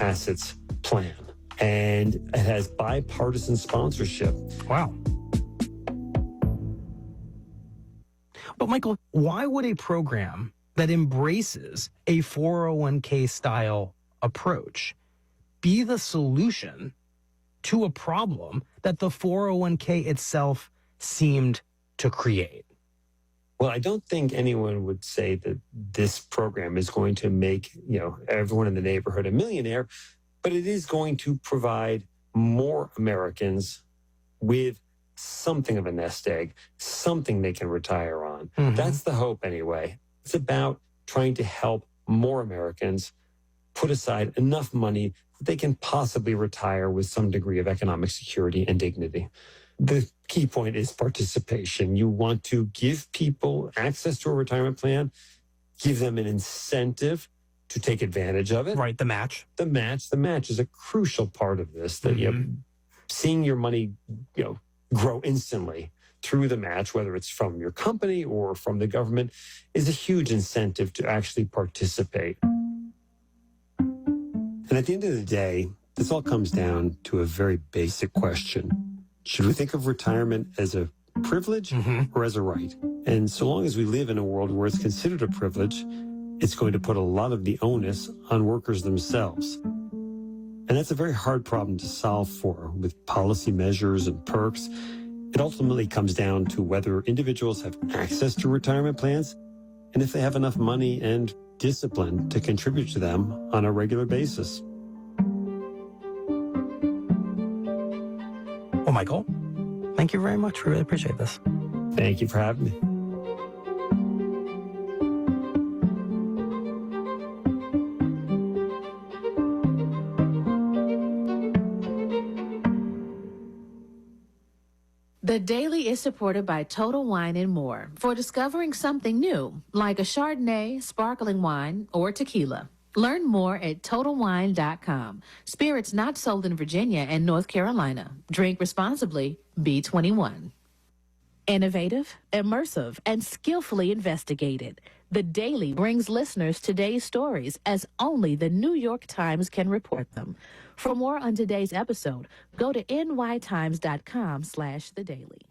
pass its plan. And it has bipartisan sponsorship. Wow. But Michael, why would a program that embraces a 401k style approach be the solution to a problem that the 401k itself seemed to create? Well, I don't think anyone would say that this program is going to make, everyone in the neighborhood a millionaire, but it is going to provide more Americans with something of a nest egg, something they can retire on. Mm-hmm. That's the hope anyway. It's about trying to help more Americans put aside enough money that they can possibly retire with some degree of economic security and dignity. The key point is participation. You want to give people access to a retirement plan, give them an incentive to take advantage of it. Right, the match. The match is a crucial part of this, that seeing your money, grow instantly through the match, whether it's from your company or from the government, is a huge incentive to actually participate. And at the end of the day, this all comes down to a very basic question. Should we think of retirement as a privilege or as a right? And so long as we live in a world where it's considered a privilege, it's going to put a lot of the onus on workers themselves. And that's a very hard problem to solve for with policy measures and perks. It ultimately comes down to whether individuals have access to retirement plans and if they have enough money and discipline to contribute to them on a regular basis. Well, Michael, thank you very much. We really appreciate this. Thank you for having me. The Daily is supported by Total Wine & More for discovering something new, like a Chardonnay, sparkling wine, or tequila. Learn more at TotalWine.com. Spirits not sold in Virginia and North Carolina. Drink responsibly. B21. Innovative, immersive, and skillfully investigated. The Daily brings listeners today's stories as only the New York Times can report them. For more on today's episode, go to nytimes.com/thedaily.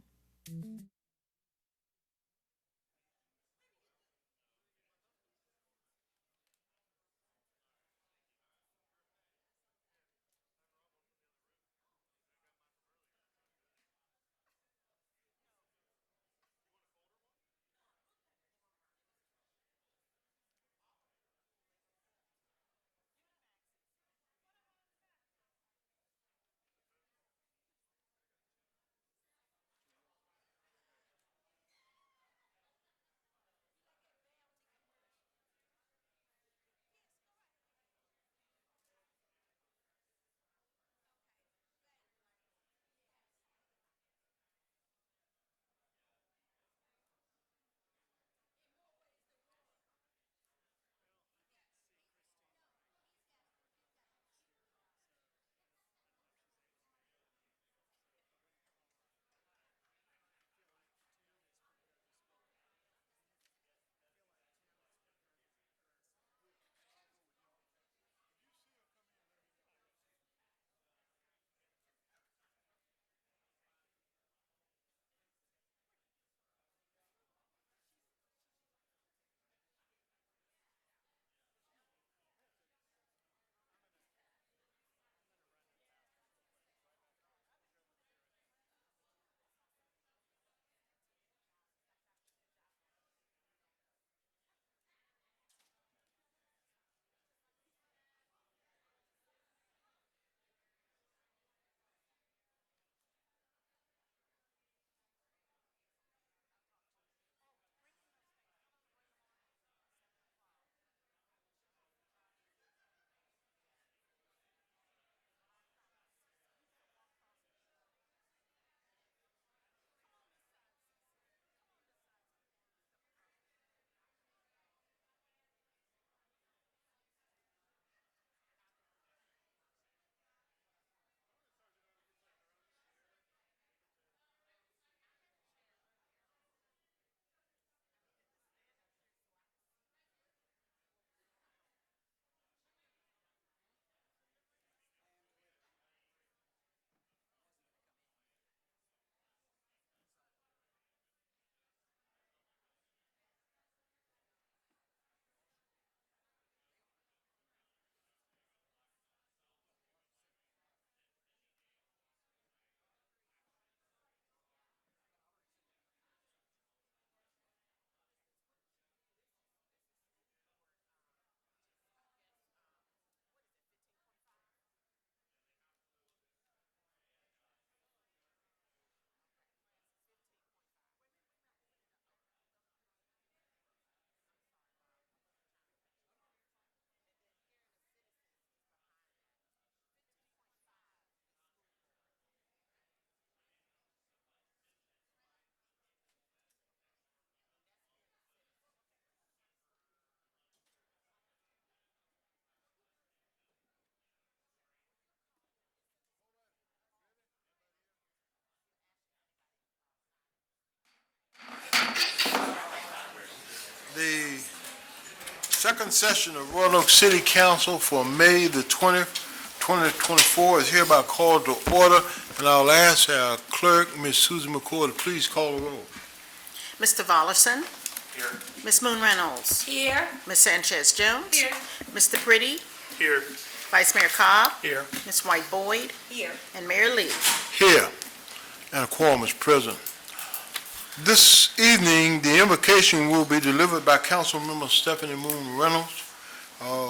second session of Roanoke City Council for May the 20th, 2024 is hereby called to order, and I'll ask our clerk, Ms. Susan McCord, to please call the roll. Mr. Vollerson? Here. Ms. Moon Reynolds? Here. Ms. Sanchez Jones? Here. Mr. Pretty? Here. Vice Mayor Cobb? Here. Ms. White Boyd? Here. And Mayor Lee. Here, and a quorum is present. This evening, the invocation will be delivered by Councilmember Stephanie Moon Reynolds,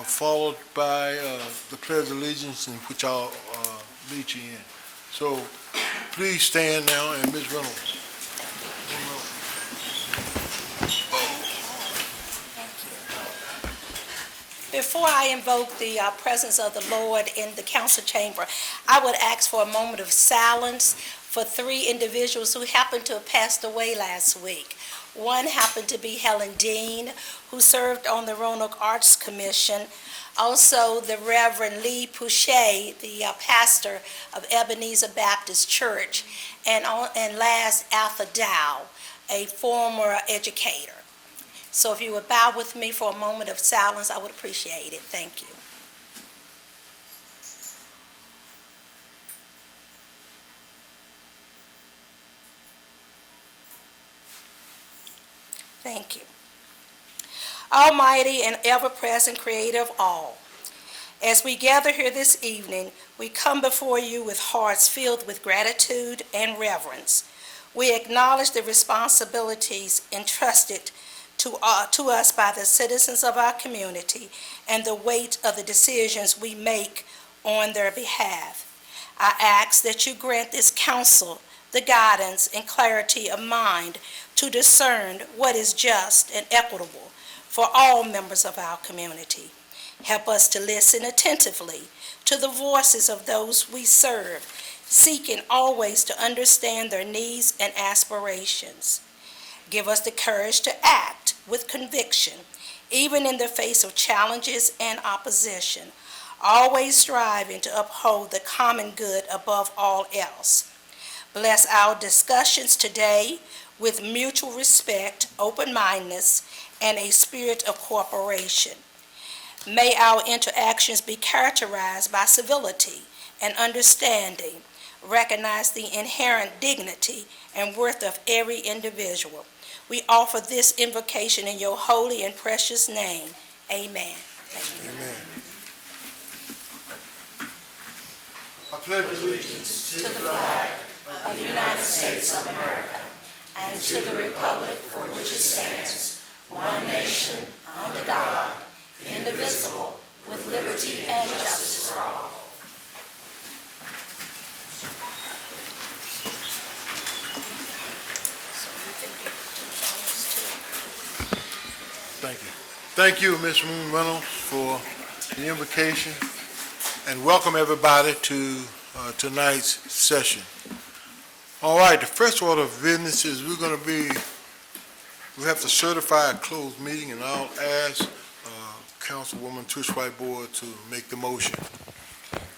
followed by the Pledge of Allegiance, in which I'll lead you in. So please stand now, and Ms. Reynolds. Before I invoke the presence of the Lord in the council chamber, I would ask for a moment of silence for 3 individuals who happened to have passed away last week. One happened to be Helen Dean, who served on the Roanoke Arts Commission. Also, the Reverend Lee Pouchet, the pastor of Ebenezer Baptist Church. And last, Arthur Dow, a former educator. So if you would bow with me for a moment of silence, I would appreciate it. Thank you. Thank you. Almighty and ever-present Creator of all, as we gather here this evening, we come before you with hearts filled with gratitude and reverence. We acknowledge the responsibilities entrusted to us by the citizens of our community and the weight of the decisions we make on their behalf. I ask that you grant this council the guidance and clarity of mind to discern what is just and equitable for all members of our community. Help us to listen attentively to the voices of those we serve, seeking always to understand their needs and aspirations. Give us the courage to act with conviction, even in the face of challenges and opposition, always striving to uphold the common good above all else. Bless our discussions today with mutual respect, open-mindedness, and a spirit of cooperation. May our interactions be characterized by civility and understanding, recognize the inherent dignity and worth of every individual. We offer this invocation in your holy and precious name. Amen. Thank you. Amen. I pledge allegiance To the flag of the United States of America and to the republic for which it stands, one nation, under God, indivisible, with liberty and justice for all. Thank you. Thank you, Ms. Moon Reynolds, for the invocation, and welcome everybody to tonight's session. All right, the first order of business is we have to certify a closed meeting, and I'll ask Councilwoman Trish Whiteboard to make the motion.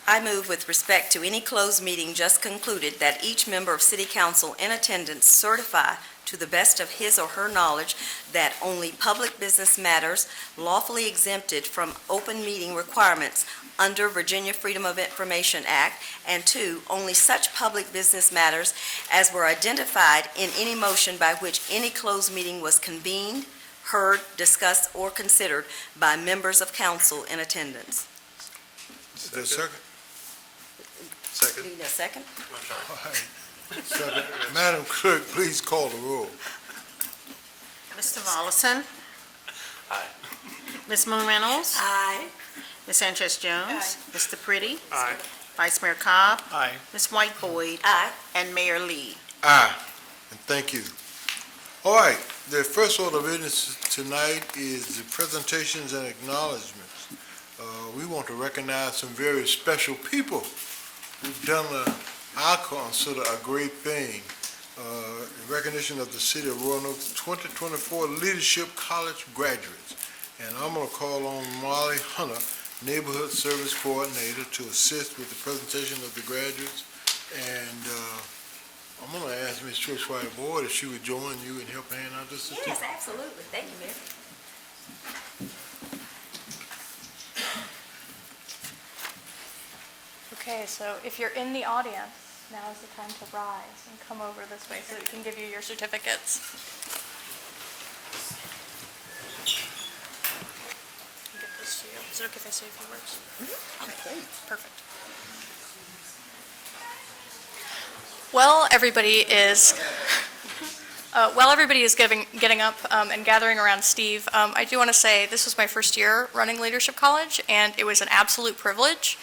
I move with respect to any closed meeting just concluded that each member of City Council in attendance certify to the best of his or her knowledge that only public business matters lawfully exempted from open meeting requirements under Virginia Freedom of Information Act, and 2, only such public business matters as were identified in any motion by which any closed meeting was convened, heard, discussed, or considered by members of council in attendance. Is there a second? Do you need a second? All right. Second. Madam Clerk, please call the roll. Mr. Vollerson? Aye. Ms. Moon Reynolds? Aye. Ms. Sanchez Jones? Aye. Mr. Pretty? Aye. Vice Mayor Cobb? Aye. Ms. White Boyd? Aye. And Mayor Lee. Aye, and thank you. All right, the first order of business tonight is the presentations and acknowledgements. We want to recognize some very special people who've done I consider a great thing, in recognition of the City of Roanoke's 2024 Leadership College graduates. And I'm going to call on Molly Hunter, Neighborhood Service Coordinator, to assist with the presentation of the graduates. And I'm going to ask Ms. Trish Whiteboard if she would join you and help hand out this certificate. Yes, absolutely. Thank you, Mayor. Okay, so if you're in the audience, now is the time to rise and come over this way so that we can give you your certificates. I'll get this to you. Is it okay if I say a few words? Okay, perfect. While everybody is getting up and gathering around Steve, I do want to say this was my first year running Leadership College, and it was an absolute privilege.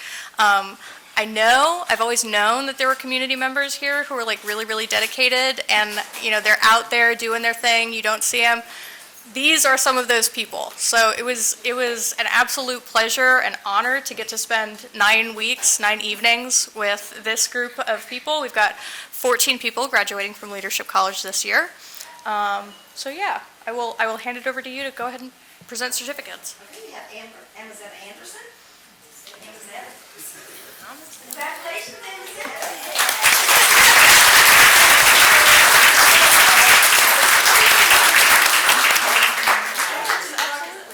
I've always known that there were community members here who were like really, really dedicated, and they're out there doing their thing. You don't see them. These are some of those people. So it was an absolute pleasure and honor to get to spend 9 weeks, 9 evenings with this group of people. We've got 14 people graduating from Leadership College this year. So yeah, I will hand it over to you to go ahead and present certificates. Okay, we have Amazetta Anderson. Amazetta. Congratulations, Amazetta.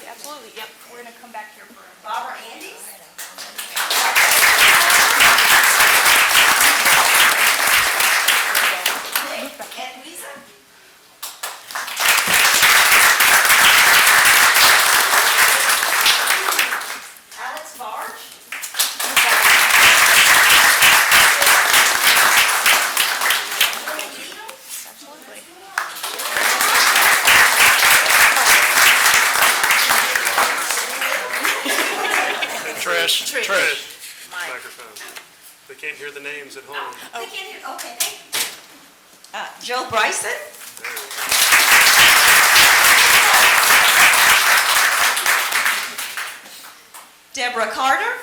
Absolutely. Yep. We're going to come back here for a Barbara Andes. And Lisa. Alex Barge. absolutely. Trish. Microphone. They can't hear the names at home. They can't hear. Okay, thank you. Joe Bryson. Deborah Carter.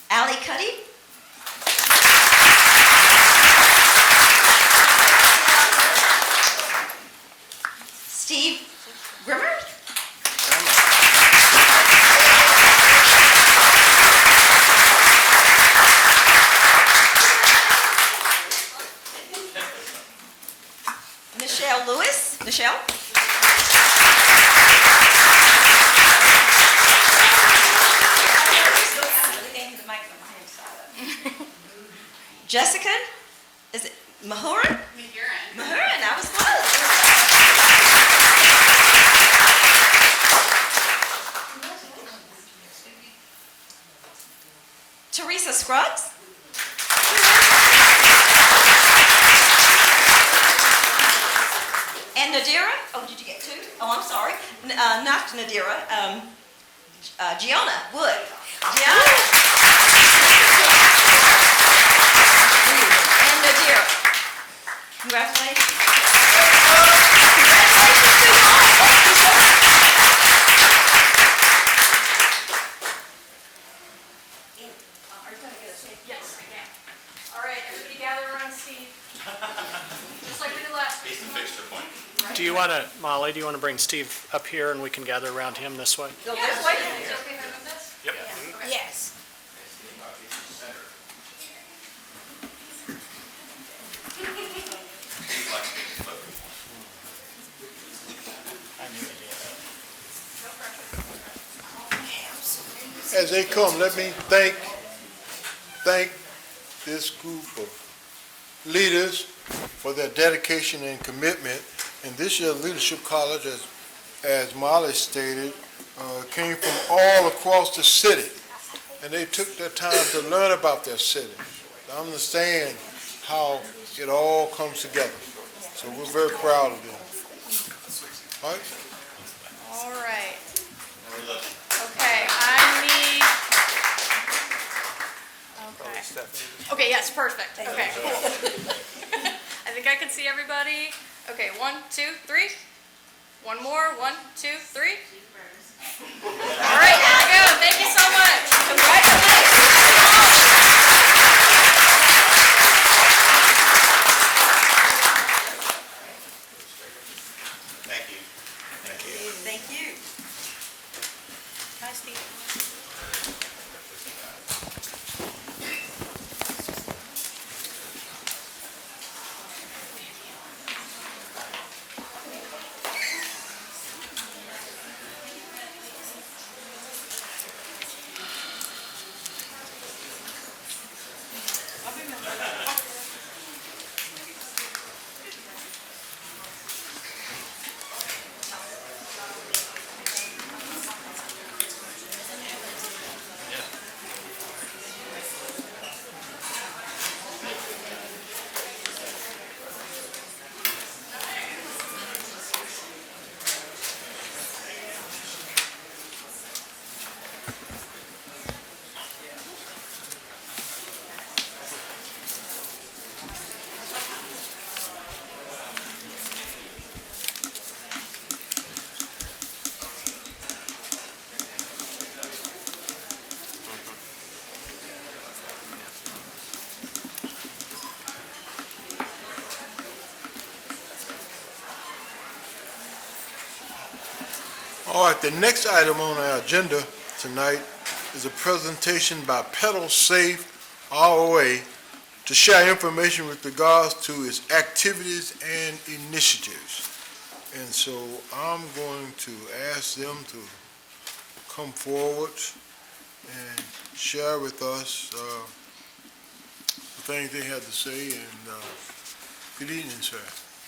Allie Cuddy. Steve Grimmer. Michelle Lewis. Michelle. Jessica. Is it Mahurin? Mahurin. I was close. Teresa Scruggs. And Nadira. Oh, did you get two? Oh, I'm sorry. Not Nadira. Gianna Wood. Gianna. And Nadira. Congratulations. Congratulations to you all. Thank you so much. Are you going to get a seat? Yes, I can. All right, everybody gather around Steve. Just like we did last week. Do you want to, Molly, do you want to bring Steve up here and we can gather around him this way? Go this way. Is it okay if I move this? Yep. Yes. As they come, let me thank this group of leaders for their dedication and commitment. And this year's Leadership College, as Molly stated, came from all across the city. And they took their time to learn about their city, to understand how it all comes together. So we're very proud of them. All right? All right. Okay, I need. Okay. Okay, yes, perfect. Okay, cool. I think I can see everybody. Okay, 1, 2, 3. One more. 1, 2, 3. All right, here we go. Thank you so much. Congratulations. Thank you. Hi, Steve. All right, the next item on our agenda tonight is a presentation by Pedal Safe ROA to share information with regards to its activities and initiatives. And so I'm going to ask them to come forward and share with us the things they had to say. And good evening, sir.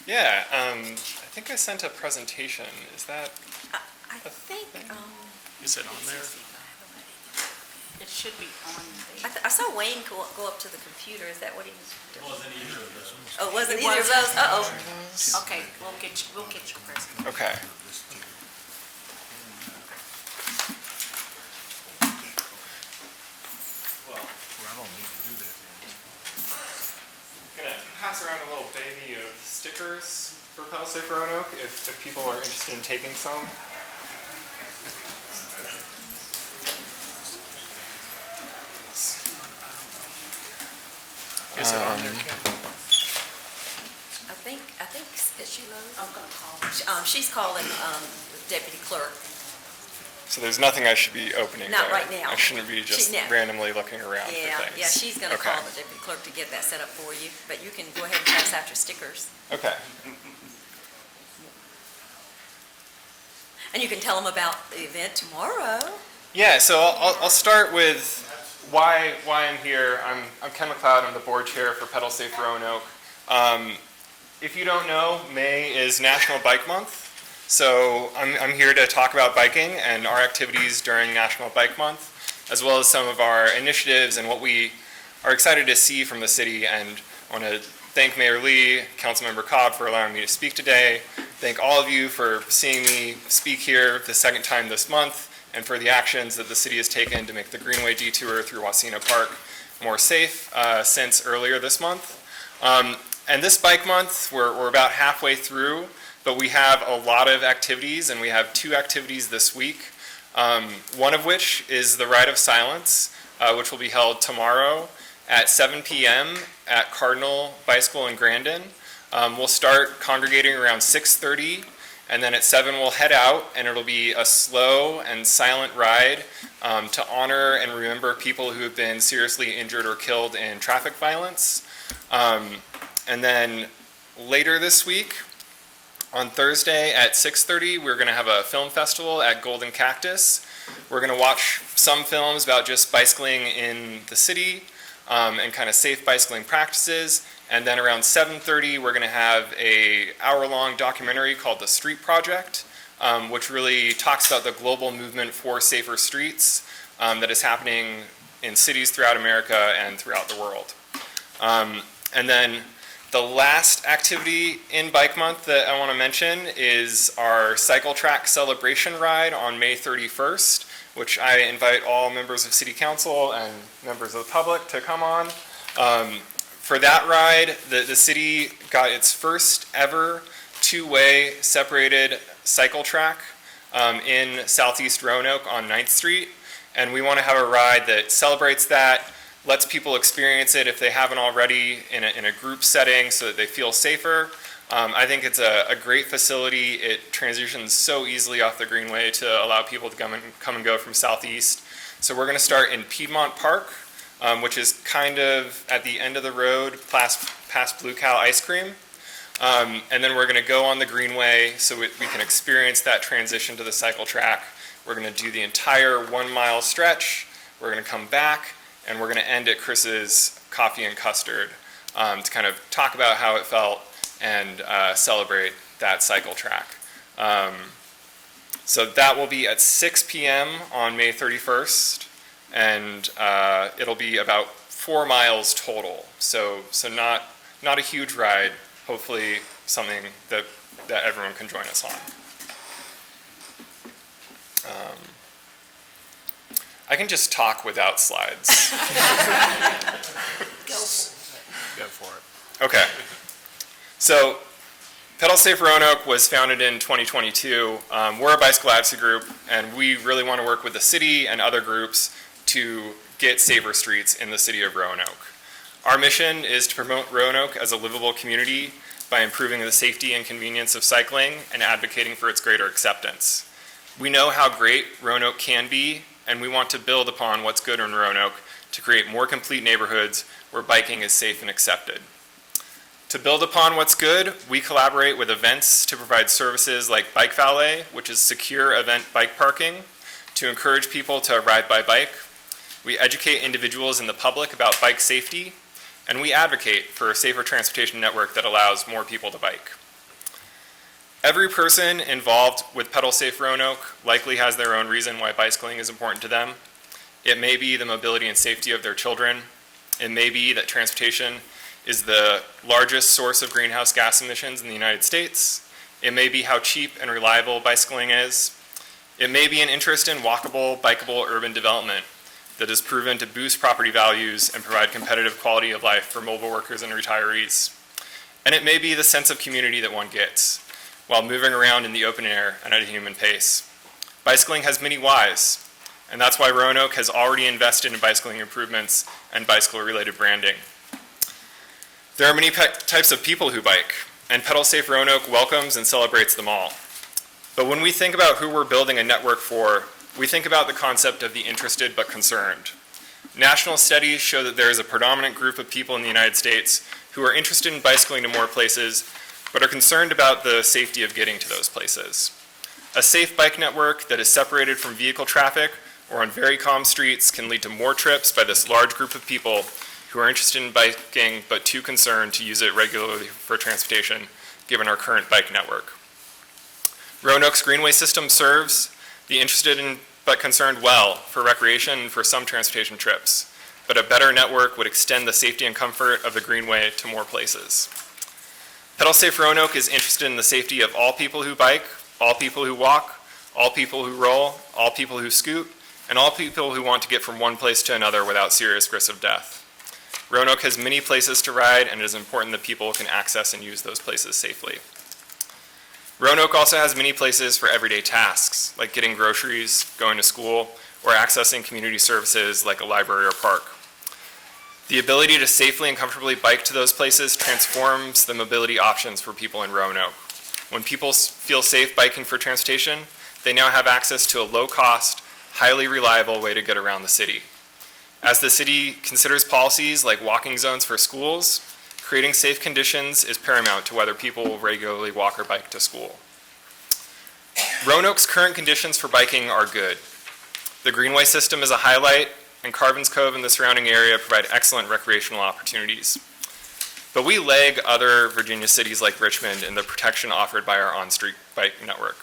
Yeah, I think I sent a presentation. Is that? I think, Is it on there? it should be on there. I saw Wayne go up to the computer. Is that what he was doing? Wasn't either of us. Oh, it wasn't It either of those? Uh-oh. Okay, we'll get your presentation. Okay. Well, I don't need to do that. I'm gonna pass around a little baby of stickers for Pedal Safe Roanoke if people are interested in taking some. Is it on there, Kim? I think, is she low? I'm gonna call her. She's calling, deputy clerk. So there's nothing I should be opening Not there. right now. I shouldn't be just no. randomly looking around for Yeah, things. yeah, she's gonna Okay. call the deputy clerk to get that set up for you, but you can go ahead and pass out your stickers. Okay. And you can tell them about the event tomorrow. Yeah, so I'll start with why I'm here. I'm Ken McLeod. I'm the board chair for Pedal Safe Roanoke. If you don't know, May is National Bike Month. So I'm here to talk about biking and our activities during National Bike Month, as well as some of our initiatives and what we are excited to see from the city. And I want to thank Mayor Lee, Councilmember Cobb for allowing me to speak today. Thank all of you for seeing me speak here the second time this month, and for the actions that the city has taken to make the Greenway detour through Wasena Park more safe since earlier this month. And this bike month, we're about halfway through, but we have a lot of activities, and we have 2 activities this week. One of which is the Ride of Silence, which will be held tomorrow at 7 p.m. at Cardinal Bicycle in Grandin. We'll start congregating around 6:30, and then at 7 we'll head out, and it'll be a slow and silent ride to honor and remember people who have been seriously injured or killed in traffic violence. And then later this week, on Thursday at 6:30, we're going to have a film festival at Golden Cactus. We're going to watch some films about just bicycling in the city and kind of safe bicycling practices. And then around 7:30, we're going to have a hour-long documentary called The Street Project, which really talks about the global movement for safer streets that is happening in cities throughout America and throughout the world. And then the last activity in Bike Month that I want to mention is our Cycle Track Celebration Ride on May 31st, which I invite all members of City Council and members of the public to come on. For that ride, the city got its first ever 2-way separated cycle track in Southeast Roanoke on 9th Street, and we want to have a ride that celebrates that, lets people experience it if they haven't already in a group setting so that they feel safer. I think it's a great facility. It transitions so easily off the Greenway to allow people to come and go from Southeast. So we're going to start in Piedmont Park, which is kind of at the end of the road past Blue Cow Ice Cream. And then we're going to go on the Greenway so we can experience that transition to the cycle track. We're going to do the entire 1-mile stretch. We're going to come back, and we're going to end at Chris's Coffee and Custard to kind of talk about how it felt and celebrate that cycle track. So that will be at 6 p.m. on May 31st, and it'll be about 4 miles total. So not a huge ride, hopefully something that everyone can join us on. I can just talk without slides. Go for it. Okay. So, Pedal Safe Roanoke was founded in 2022. We're a bicycle advocacy group, and we really want to work with the city and other groups to get safer streets in the city of Roanoke. Our mission is to promote Roanoke as a livable community by improving the safety and convenience of cycling and advocating for its greater acceptance. We know how great Roanoke can be, and we want to build upon what's good in Roanoke to create more complete neighborhoods where biking is safe and accepted. To build upon what's good, we collaborate with events to provide services like Bike Valet, which is secure event bike parking, to encourage people to ride by bike. We educate individuals in the public about bike safety, and we advocate for a safer transportation network that allows more people to bike. Every person involved with Pedal Safe Roanoke likely has their own reason why bicycling is important to them. It may be the mobility and safety of their children. It may be that transportation is the largest source of greenhouse gas emissions in the United States. It may be how cheap and reliable bicycling is. It may be an interest in walkable, bikeable urban development that is proven to boost property values and provide competitive quality of life for mobile workers and retirees. And it may be the sense of community that one gets while moving around in the open air and at a human pace. Bicycling has many whys, and that's why Roanoke has already invested in bicycling improvements and bicycle-related branding. There are many types of people who bike, and Pedal Safe Roanoke welcomes and celebrates them all. But when we think about who we're building a network for, we think about the concept of the interested but concerned. National studies show that there is a predominant group of people in the United States who are interested in bicycling to more places, but are concerned about the safety of getting to those places. A safe bike network that is separated from vehicle traffic or on very calm streets can lead to more trips by this large group of people who are interested in biking but too concerned to use it regularly for transportation, given our current bike network. Roanoke's Greenway system serves the interested in but concerned well for recreation and for some transportation trips, but a better network would extend the safety and comfort of the Greenway to more places. Pedal Safe Roanoke is interested in the safety of all people who bike, all people who walk, all people who roll, all people who scoot, and all people who want to get from one place to another without serious risk of death. Roanoke has many places to ride, and it is important that people can access and use those places safely. Roanoke also has many places for everyday tasks, like getting groceries, going to school, or accessing community services like a library or park. The ability to safely and comfortably bike to those places transforms the mobility options for people in Roanoke. When people feel safe biking for transportation, they now have access to a low-cost, highly reliable way to get around the city. As the city considers policies like walking zones for schools, creating safe conditions is paramount to whether people will regularly walk or bike to school. Roanoke's current conditions for biking are good. The Greenway system is a highlight, and Carvin's Cove and the surrounding area provide excellent recreational opportunities. But we lag other Virginia cities like Richmond in the protection offered by our on-street bike network.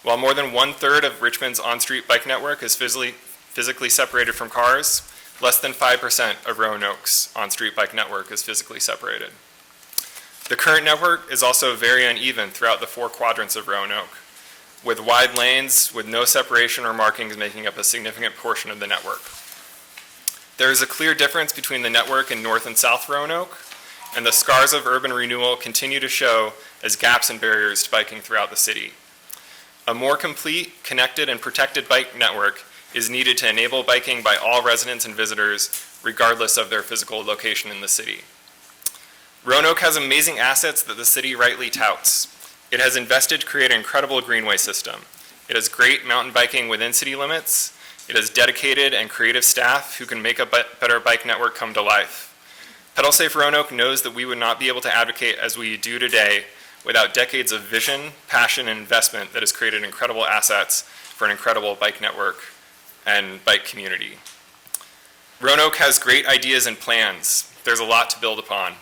While more than 1/3 of Richmond's on-street bike network is physically separated from cars, less than 5% of Roanoke's on-street bike network is physically separated. The current network is also very uneven throughout the 4 quadrants of Roanoke, with wide lanes with no separation or markings making up a significant portion of the network. There is a clear difference between the network in North and South Roanoke, and the scars of urban renewal continue to show as gaps and barriers to biking throughout the city. A more complete, connected, and protected bike network is needed to enable biking by all residents and visitors, regardless of their physical location in the city. Roanoke has amazing assets that the city rightly touts. It has invested to create an incredible greenway system. It has great mountain biking within city limits. It has dedicated and creative staff who can make a better bike network come to life. Pedal Safe Roanoke knows that we would not be able to advocate as we do today without decades of vision, passion, and investment that has created incredible assets for an incredible bike network and bike community. Roanoke has great ideas and plans. There's a lot to build upon.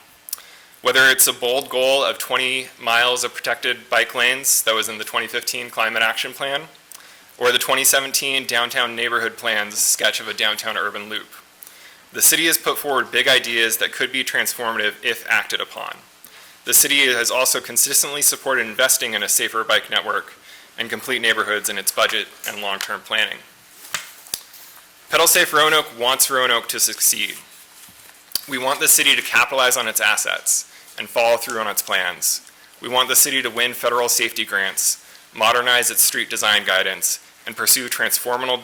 Whether it's a bold goal of 20 miles of protected bike lanes that was in the 2015 Climate Action Plan, or the 2017 Downtown Neighborhood Plan's sketch of a downtown urban loop. The city has put forward big ideas that could be transformative if acted upon. The city has also consistently supported investing in a safer bike network and complete neighborhoods in its budget and long-term planning. Pedal Safe Roanoke wants Roanoke to succeed. We want the city to capitalize on its assets and follow through on its plans. We want the city to win federal safety grants, modernize its street design guidance, and pursue transformational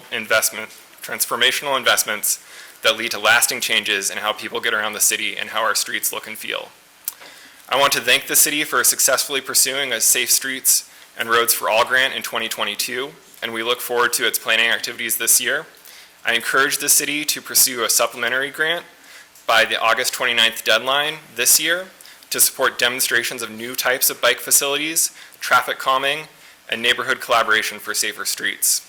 investments that lead to lasting changes in how people get around the city and how our streets look and feel. I want to thank the city for successfully pursuing a Safe Streets and Roads for All grant in 2022 and we look forward to its planning activities this year. I encourage the city to pursue a supplementary grant by the August 29th deadline this year to support demonstrations of new types of bike facilities, traffic calming, and neighborhood collaboration for safer streets.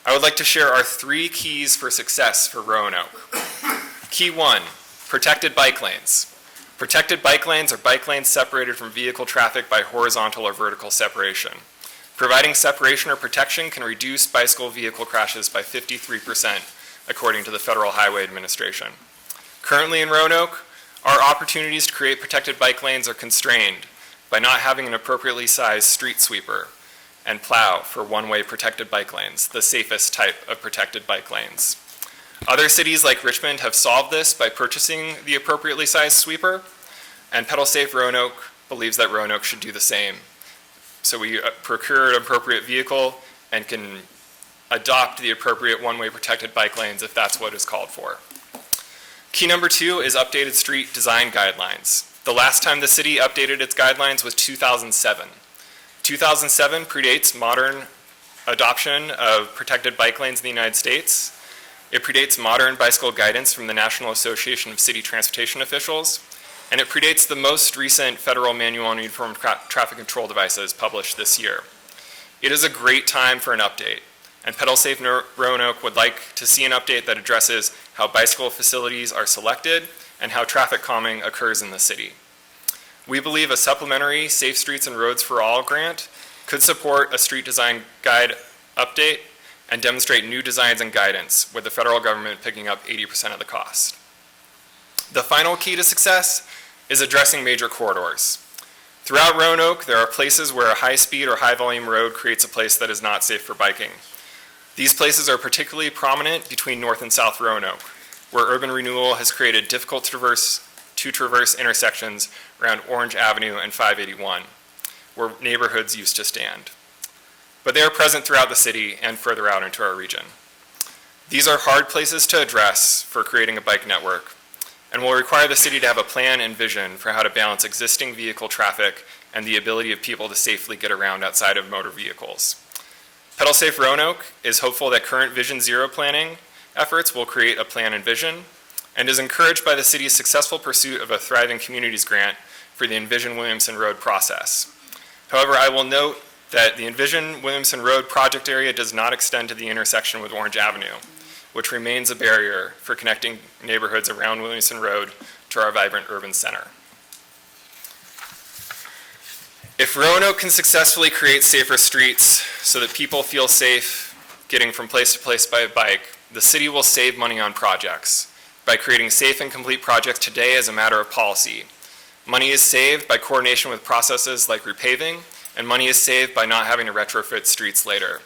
I would like to share our 3 keys for success for Roanoke. Key 1, protected bike lanes. Protected bike lanes are bike lanes separated from vehicle traffic by horizontal or vertical separation. Providing separation or protection can reduce bicycle vehicle crashes by 53%, according to the Federal Highway Administration. Currently in Roanoke, our opportunities to create protected bike lanes are constrained by not having an appropriately sized street sweeper and plow for one-way protected bike lanes, the safest type of protected bike lanes. Other cities like Richmond have solved this by purchasing the appropriately sized sweeper, and Pedal Safe Roanoke believes that Roanoke should do the same. So we procure an appropriate vehicle and can adopt the appropriate one-way protected bike lanes if that's what is called for. Key number 2 is updated street design guidelines. The last time the city updated its guidelines was 2007. 2007 predates modern adoption of protected bike lanes in the United States. It predates modern bicycle guidance from the National Association of City Transportation Officials, and it predates the most recent federal manual on uniform traffic control devices published this year. It is a great time for an update, and Pedal Safe Roanoke would like to see an update that addresses how bicycle facilities are selected and how traffic calming occurs in the city. We believe a supplementary Safe Streets and Roads for All grant could support a street design guide update and demonstrate new designs and guidance, with the federal government picking up 80% of the cost. The final key to success is addressing major corridors. Throughout Roanoke, there are places where a high-speed or high-volume road creates a place that is not safe for biking. These places are particularly prominent between North and South Roanoke, where urban renewal has created difficult to traverse intersections around Orange Avenue and 581, where neighborhoods used to stand. But they are present throughout the city and further out into our region. These are hard places to address for creating a bike network, and will require the city to have a plan and vision for how to balance existing vehicle traffic and the ability of people to safely get around outside of motor vehicles. Pedal Safe Roanoke is hopeful that current Vision Zero planning efforts will create a plan and vision, and is encouraged by the city's successful pursuit of a Thriving Communities grant for the Envision Williamson Road process. However, I will note that the Envision Williamson Road project area does not extend to the intersection with Orange Avenue, which remains a barrier for connecting neighborhoods around Williamson Road to our vibrant urban center. If Roanoke can successfully create safer streets so that people feel safe getting from place to place by bike, the city will save money on projects by creating safe and complete projects today as a matter of policy. Money is saved by coordination with processes like repaving, and money is saved by not having to retrofit streets later.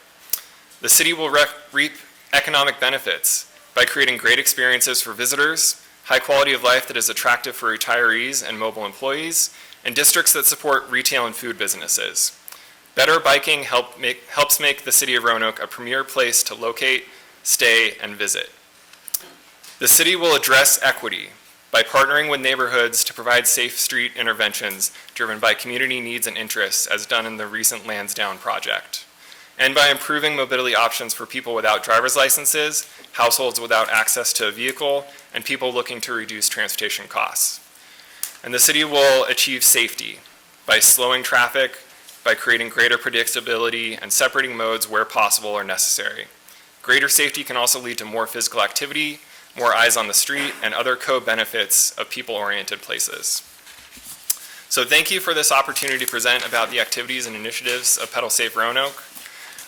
The city will reap economic benefits by creating great experiences for visitors, high quality of life that is attractive for retirees and mobile employees, and districts that support retail and food businesses. Better biking helps make the city of Roanoke a premier place to locate, stay, and visit. The city will address equity by partnering with neighborhoods to provide safe street interventions driven by community needs and interests, as done in the recent Lansdowne project, and by improving mobility options for people without driver's licenses, households without access to a vehicle, and people looking to reduce transportation costs. And the city will achieve safety by slowing traffic, by creating greater predictability, and separating modes where possible or necessary. Greater safety can also lead to more physical activity, more eyes on the street, and other co-benefits of people-oriented places. So thank you for this opportunity to present about the activities and initiatives of Pedal Safe Roanoke.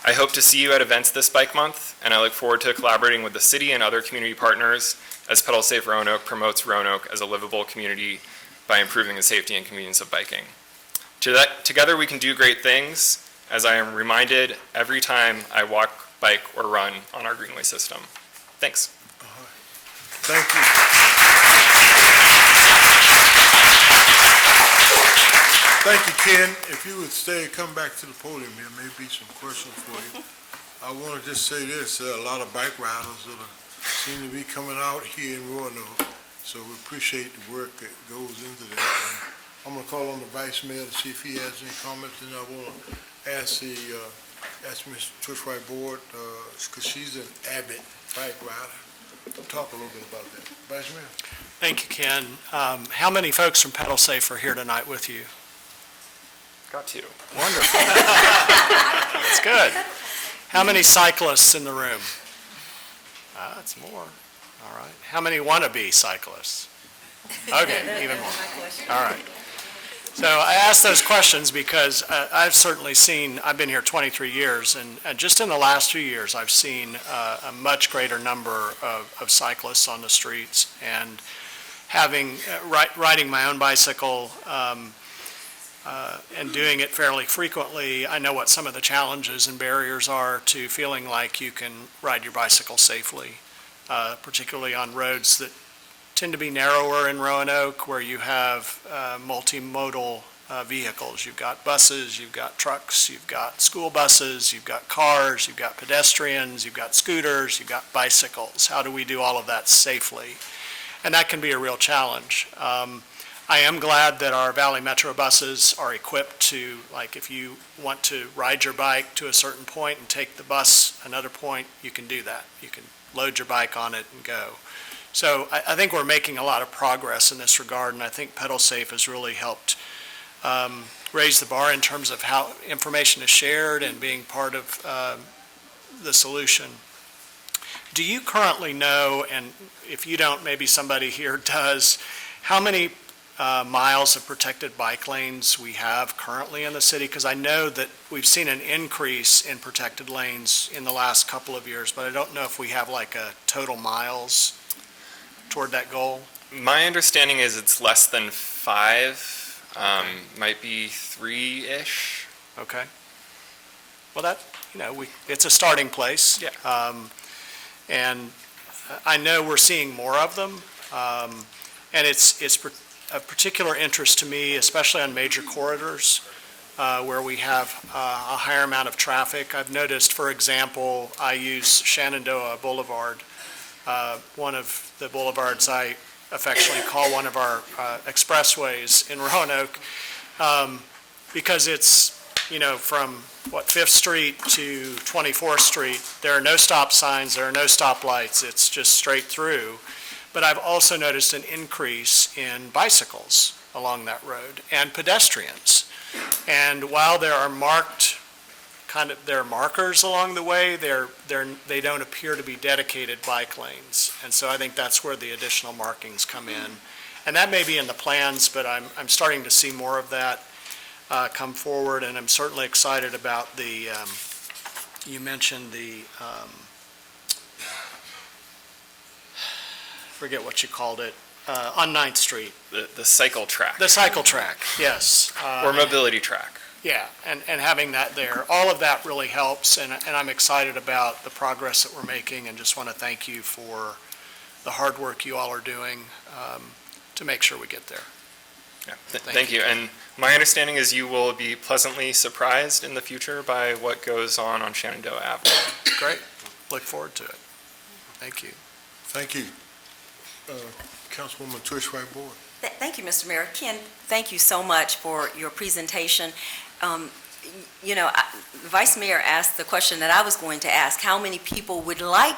I hope to see you at events this Bike Month, and I look forward to collaborating with the city and other community partners as Pedal Safe Roanoke promotes Roanoke as a livable community by improving the safety and convenience of biking. Together we can do great things, as I am reminded every time I walk, bike, or run on our greenway system. Thanks. Thank you. Thank you, Ken. If you would stay and come back to the podium, there may be some questions for you. I want to just say this, there are a lot of bike riders that seem to be coming out here in Roanoke, so we appreciate the work that goes into that. And I'm going to call on the Vice Mayor to see if he has any comments, and I want to ask the ask Ms. Twitchwhite Board, because she's an avid bike rider, to talk a little bit about that. Vice Mayor? Thank you, Ken. How many folks from Pedal Safe are here tonight with you? Got two. Wonderful. That's good. How many cyclists in the room? That's more. All right. How many wannabe cyclists? Okay, even more. All right. So I ask those questions because I've certainly seen, I've been here 23 years, and just in the last few years, I've seen a much greater number of cyclists on the streets. And having, riding my own bicycle and doing it fairly frequently, I know what some of the challenges and barriers are to feeling like you can ride your bicycle safely, particularly on roads that tend to be narrower in Roanoke, where you have multimodal vehicles. You've got buses, you've got trucks, you've got school buses, you've got cars, you've got pedestrians, you've got scooters, you've got bicycles. How do we do all of that safely? And that can be a real challenge. I am glad that our Valley Metro buses are equipped to, like, if you want to ride your bike to a certain point and take the bus another point, you can do that. You can load your bike on it and go. So I think we're making a lot of progress in this regard, and I think Pedal Safe has really helped raise the bar in terms of how information is shared and being part of the solution. Do you currently know, and if you don't, maybe somebody here does, how many miles of protected bike lanes we have currently in the city? Because I know that we've seen an increase in protected lanes in the last couple of years, but I don't know if we have like a total miles toward that goal. My understanding is it's less than 5, might be 3-ish. Okay. Well, that, it's a starting place. Yeah. And I know we're seeing more of them. And it's a particular interest to me, especially on major corridors where we have a higher amount of traffic. I've noticed, for example, I use Shenandoah Boulevard, one of the boulevards I affectionately call one of our expressways in Roanoke, because it's, from 5th Street to 24th Street, there are no stop signs, there are no stop lights, it's just straight through. But I've also noticed an increase in bicycles along that road and pedestrians. And while there are there are markers along the way, they don't appear to be dedicated bike lanes. And so I think that's where the additional markings come in. And that may be in the plans, but I'm starting to see more of that come forward, and I'm certainly excited about you mentioned the, forget what you called it, on 9th Street. The cycle track. The cycle track, yes. Or mobility track. Yeah, and having that there, all of that really helps, and I'm excited about the progress that we're making, and just want to thank you for the hard work you all are doing to make sure we get there. Yeah. Thank you. And my understanding is you will be pleasantly surprised in the future by what goes on Shenandoah Avenue. Great. Look forward to it. Thank you. Thank you. Councilwoman Twitchwhite Board. Thank you, Mr. Mayor. Ken, thank you so much for your presentation. Vice Mayor asked the question that I was going to ask: how many people would like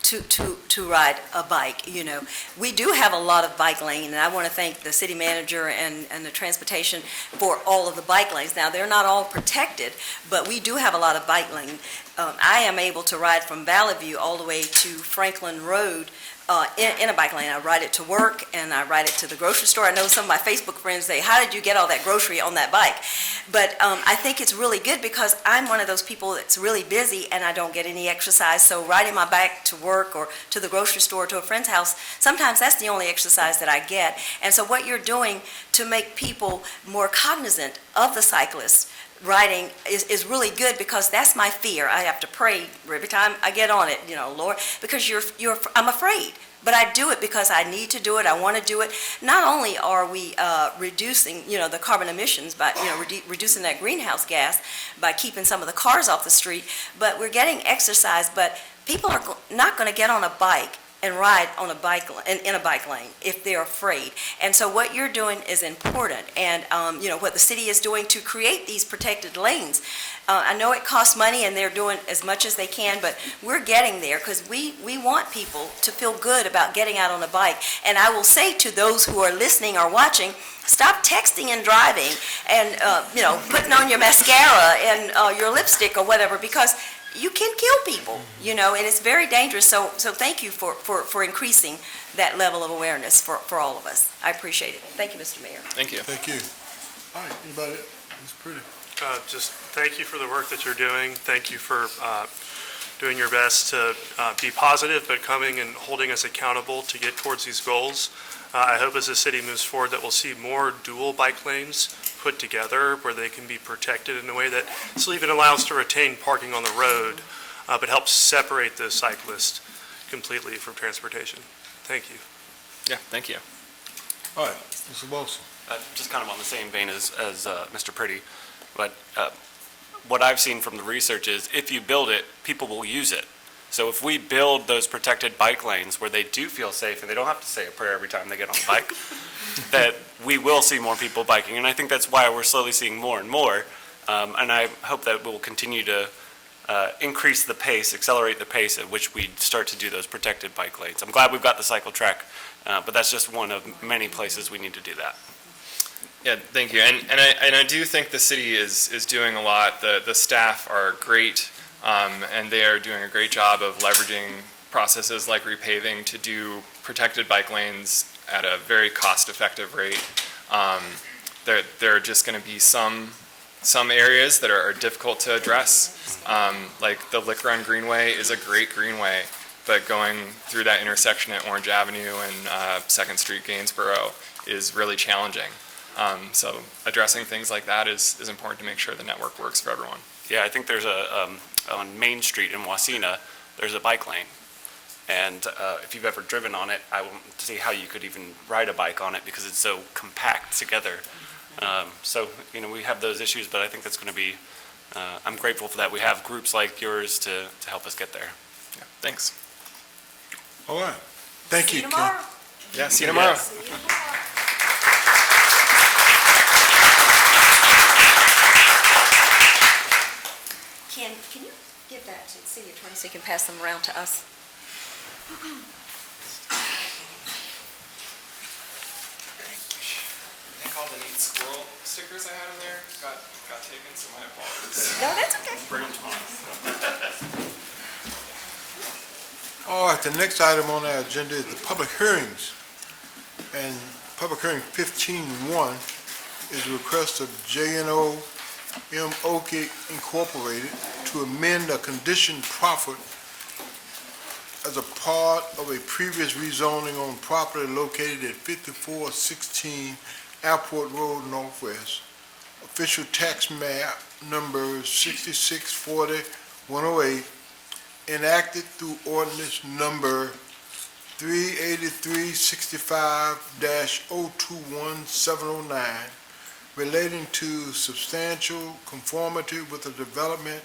to ride a bike? We do have a lot of bike lanes, and I want to thank the city manager and the transportation for all of the bike lanes. Now, they're not all protected, but we do have a lot of bike lanes. I am able to ride from Valley View all the way to Franklin Road in a bike lane. I ride it to work, and I ride it to the grocery store. I know some of my Facebook friends say, how did you get all that grocery on that bike? But I think it's really good because I'm one of those people that's really busy and I don't get any exercise. So riding my bike to work or to the grocery store, to a friend's house, sometimes that's the only exercise that I get. And so what you're doing to make people more cognizant of the cyclists riding is really good, because that's my fear. I have to pray every time I get on it, Lord, because I'm afraid. But I do it because I need to do it. I want to do it. Not only are we reducing, the carbon emissions by, reducing that greenhouse gas by keeping some of the cars off the street, but we're getting exercise. But people are not going to get on a bike and ride on a bike in a bike lane if they're afraid. And so what you're doing is important, and what the city is doing to create these protected lanes. I know it costs money, and they're doing as much as they can, but we're getting there because we want people to feel good about getting out on a bike. And I will say to those who are listening or watching, stop texting and driving, and putting on your mascara and your lipstick or whatever, because you can kill people, and it's very dangerous. So thank you for increasing that level of awareness for all of us. I appreciate it. Thank you, Mr. Mayor. Thank you. Thank you. All right, anybody? Ms. Pretty. Just thank you for the work that you're doing. Thank you for doing your best to be positive, but coming and holding us accountable to get towards these goals. I hope as the city moves forward that we'll see more dual bike lanes put together where they can be protected in a way that still even allows to retain parking on the road, but helps separate the cyclist completely from transportation. Thank you. Yeah, thank you. All right, Mr. Wilson. Just kind of on the same vein as Mr. Pretty, but what I've seen from the research is if you build it, people will use it. So if we build those protected bike lanes where they do feel safe and they don't have to say a prayer every time they get on a bike, that we will see more people biking. And I think that's why we're slowly seeing more and more. And I hope that we'll continue to increase the pace, accelerate the pace at which we start to do those protected bike lanes. I'm glad we've got the cycle track, but that's just one of many places we need to do that. Yeah, thank you. And I do think the city is doing a lot. The staff are great, and they are doing a great job of leveraging processes like repaving to do protected bike lanes at a very cost-effective rate. There are just going to be some areas that are difficult to address. Like the Lick Run Greenway is a great greenway, but going through that intersection at Orange Avenue and 2nd Street, Gainsborough is really challenging. So addressing things like that is important to make sure the network works for everyone. Yeah, I think there's on Main Street in Wasena, there's a bike lane. And if you've ever driven on it, I won't see how you could even ride a bike on it because it's so compact together. So, we have those issues, but I think that's going to be, I'm grateful for that. We have groups like yours to help us get there. Yeah, thanks. All right. Thank you. See you tomorrow. Yeah, see you tomorrow. Can you give that to the city attorney so you can pass them around to us? I think all the neat squirrel stickers I had in there got taken, so my apologies. No, that's okay. Bring them tomorrow. All right, the next item on our agenda is the public hearings. And public hearing 15-1 is a request of JNO M. Oki Incorporated to amend a conditioned profit as a part of a previous rezoning on property located at 5416 Airport Road Northwest, official tax map number 6640-108, enacted through ordinance number 38365-021709, relating to substantial conformity with the development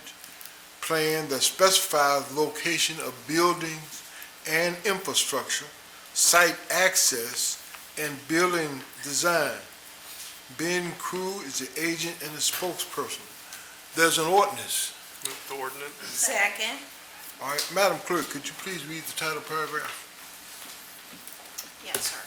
plan that specifies location of buildings and infrastructure, site access, and building design. Ben Crew is the agent and the spokesperson. There's an ordinance. Move the ordinance. Second. All right, Madam Clerk, could you please read the title paragraph? Yes, sir.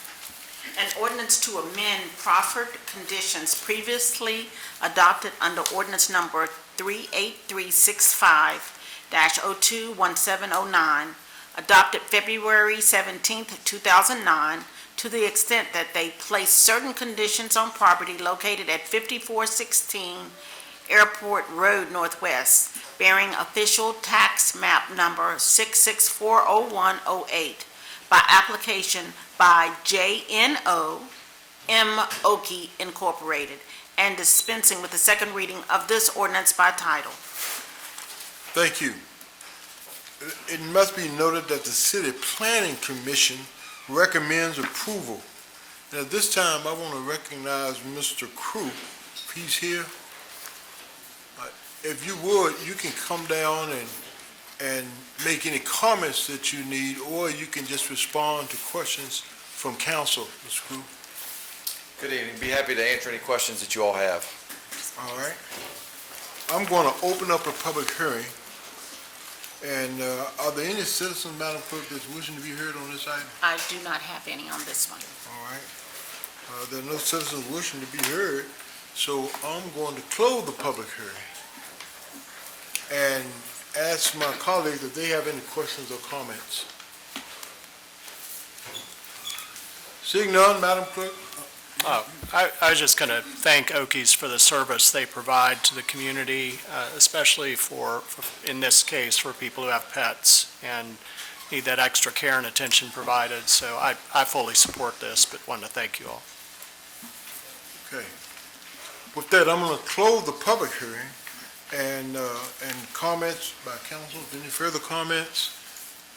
An ordinance to amend proffered conditions previously adopted under ordinance number 38365-021709, adopted February 17th, 2009, to the extent that they place certain conditions on property located at 5416 Airport Road Northwest, bearing official tax map number 6640-108, by application by JNO M. Oki Incorporated, and dispensing with the second reading of this ordinance by title. Thank you. It must be noted that the City Planning Commission recommends approval. And at this time, I want to recognize Mr. Crew, if he's here. If you would, you can come down and and make any comments that you need, or you can just respond to questions from council, Mr. Crew. Good evening. Be happy to answer any questions that you all have. All right. I'm going to open up a public hearing. And are there any citizens, Madam Clerk, that's wishing to be heard on this item? I do not have any on this one. All right. There are no citizens wishing to be heard, so I'm going to close the public hearing and ask my colleagues if they have any questions or comments. Seeing none, Madam Clerk? I was just going to thank Okies for the service they provide to the community, especially for, in this case, for people who have pets and need that extra care and attention provided. So I fully support this, but want to thank you all. Okay. With that, I'm going to close the public hearing and comments by council. Any further comments?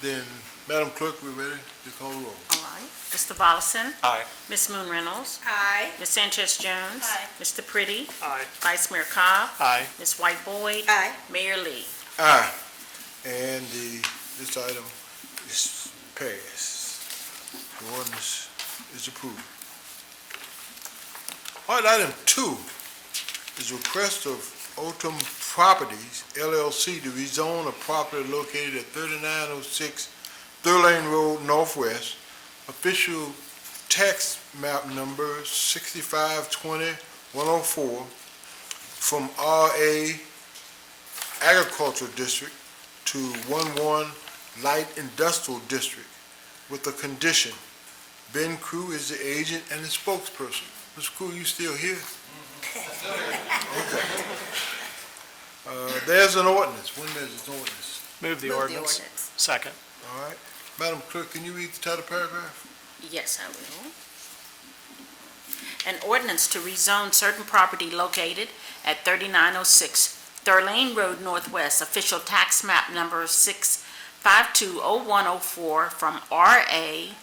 Then, Madam Clerk, we're ready to call the roll. All right. Mr. Volleson? Aye. Ms. Moon Reynolds? Aye. Ms. Sanchez Jones? Aye. Mr. Pretty? Aye. Vice Mayor Cobb? Aye. Ms. White Boyd? Aye. Mayor Lee? Aye. And this item is passed. The ordinance is approved. All right, item 2 is request of Otum Properties, LLC, to rezone a property located at 3906 Third Lane Road Northwest, official tax map number 6520-104, from RA Agricultural District to 11 Light Industrial District, with a condition. Ben Crew is the agent and the spokesperson. Mr. Crew, you still here? Okay. There's an ordinance. When there's an ordinance. Move the ordinance. Second. All right. Madam Clerk, can you read the title paragraph? Yes, I will. An ordinance to rezone certain property located at 3906 Third Lane Road Northwest, official tax map number 6520104, from RA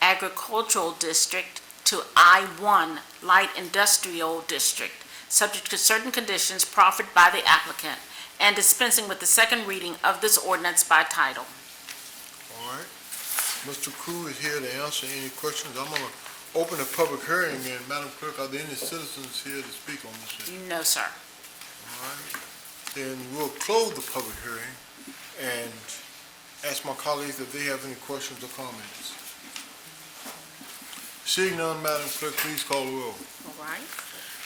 Agricultural District to I-1 Light Industrial District, subject to certain conditions proffered by the applicant, and dispensing with the second reading of this ordinance by title. All right. Mr. Crew is here to answer any questions. I'm going to open the public hearing, and Madam Clerk, are there any citizens here to speak on this issue? No, sir. All right. Then we'll close the public hearing and ask my colleagues if they have any questions or comments. Seeing none, Madam Clerk, please call the roll. All right.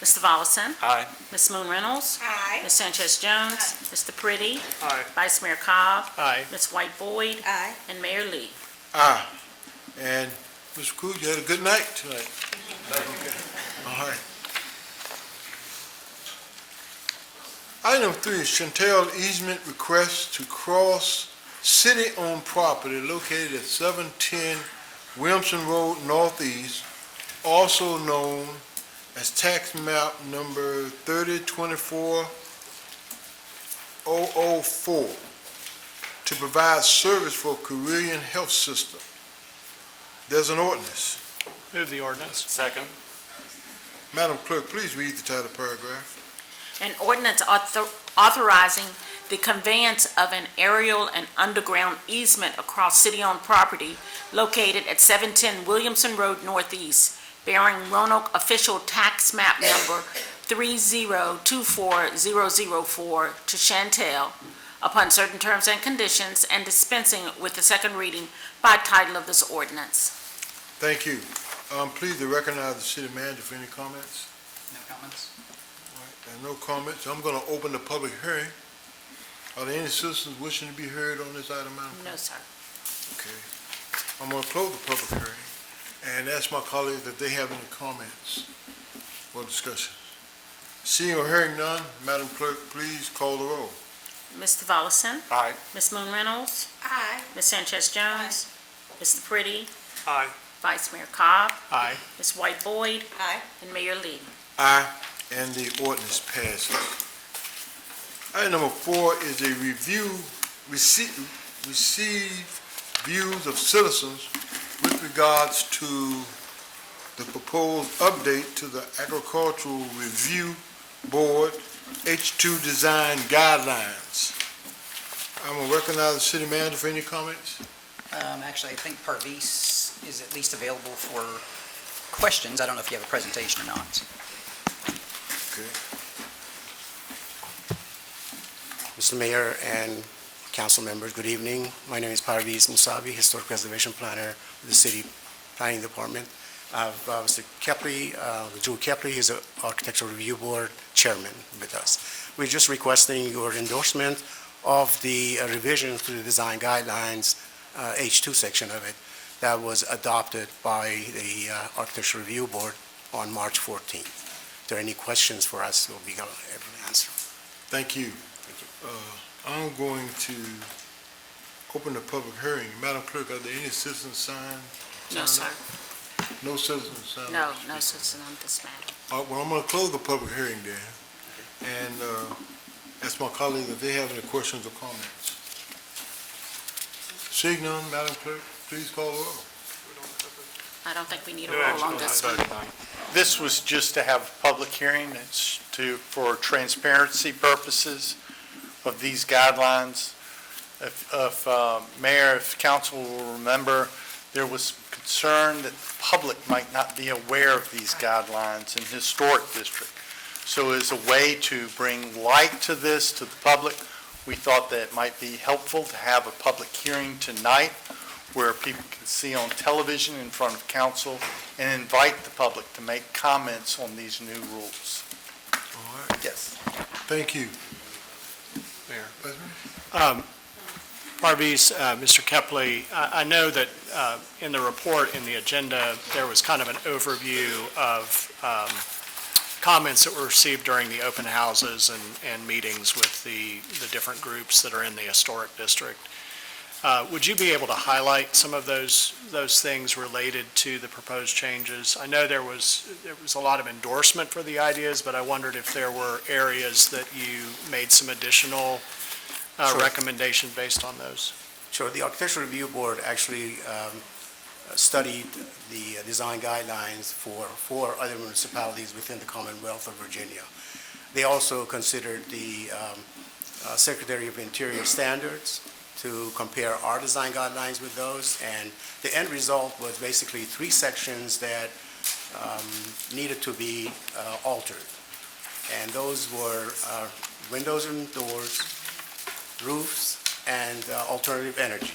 Mr. Volleson? Aye. Ms. Moon Reynolds? Aye. Ms. Sanchez Jones? Mr. Pretty? Aye. Vice Mayor Cobb? Aye. Ms. White Boyd? Aye. And Mayor Lee? Aye. And Mr. Crew, you had a good night tonight. Okay. All right. Item 3 is Chantel easement request to cross city-owned property located at 710 Williamson Road Northeast, also known as tax map number 3024-004, to provide service for Korean health system. There's an ordinance. Move the ordinance. Second. Madam Clerk, please read the title paragraph. An ordinance authorizing the conveyance of an aerial and underground easement across city-owned property located at 710 Williamson Road Northeast, bearing Roanoke official tax map number 3024004 to Chantel, upon certain terms and conditions, and dispensing with the second reading by title of this ordinance. Thank you. Please to recognize the city manager for any comments. No comments. All right, there are no comments. I'm going to open the public hearing. Are there any citizens wishing to be heard on this item, Madam Clerk? No, sir. Okay. I'm going to close the public hearing and ask my colleagues if they have any comments or discussion. Seeing or hearing none, Madam Clerk, please call the roll. Mr. Volleson? Aye. Ms. Moon Reynolds? Aye. Ms. Sanchez Jones? Mr. Pretty? Aye. Vice Mayor Cobb? Aye. Ms. White Boyd? Aye. And Mayor Lee? Aye, and the ordinance passes. Item number 4 is a receive views of citizens with regards to the proposed update to the Agricultural Review Board H2 Design Guidelines. I'm gonna recognize the city manager for any comments. Actually, I think Parvis is at least available for questions. I don't know if you have a presentation or not. Okay. Mr. Mayor and council members, good evening. My name is Parviz Musavi, Historic Preservation Planner with the City Planning Department. I have Mr. Kepley, Drew Kepley, he's the Architectural Review Board Chairman with us. We're just requesting your endorsement of the revision to the design guidelines, H2 section of it, that was adopted by the Architectural Review Board on March 14th. If there are any questions for us, we'll be able to answer. Thank you. I'm going to open the public hearing. Madam Clerk, are there any citizens signed? No, sir. No citizens signed? No, no citizen on this matter. All right, well, I'm going to close the public hearing then, and ask my colleagues if they have any questions or comments. Seeing none, Madam Clerk, please call the roll. I don't think we need a roll on this one. This was just to have a public hearing. It's for transparency purposes of these guidelines. If Mayor, if council will remember, there was concern that the public might not be aware of these guidelines in historic district. So as a way to bring light to this to the public, we thought that it might be helpful to have a public hearing tonight where people can see on television in front of council and invite the public to make comments on these new rules. All right. Yes. Thank you. Mayor. Parviz, Mr. Kepley, I know that in the report, in the agenda, there was kind of an overview of comments that were received during the open houses and meetings with the different groups that are in the historic district. Would you be able to highlight some of those things related to the proposed changes? I know there was a lot of endorsement for the ideas, but I wondered if there were areas that you made some additional recommendation based on those. Sure. The Architectural Review Board actually studied the design guidelines for 4 other municipalities within the Commonwealth of Virginia. They also considered the Secretary of Interior standards to compare our design guidelines with those, and the end result was basically 3 sections that needed to be altered. And those were windows and doors, roofs, and alternative energy.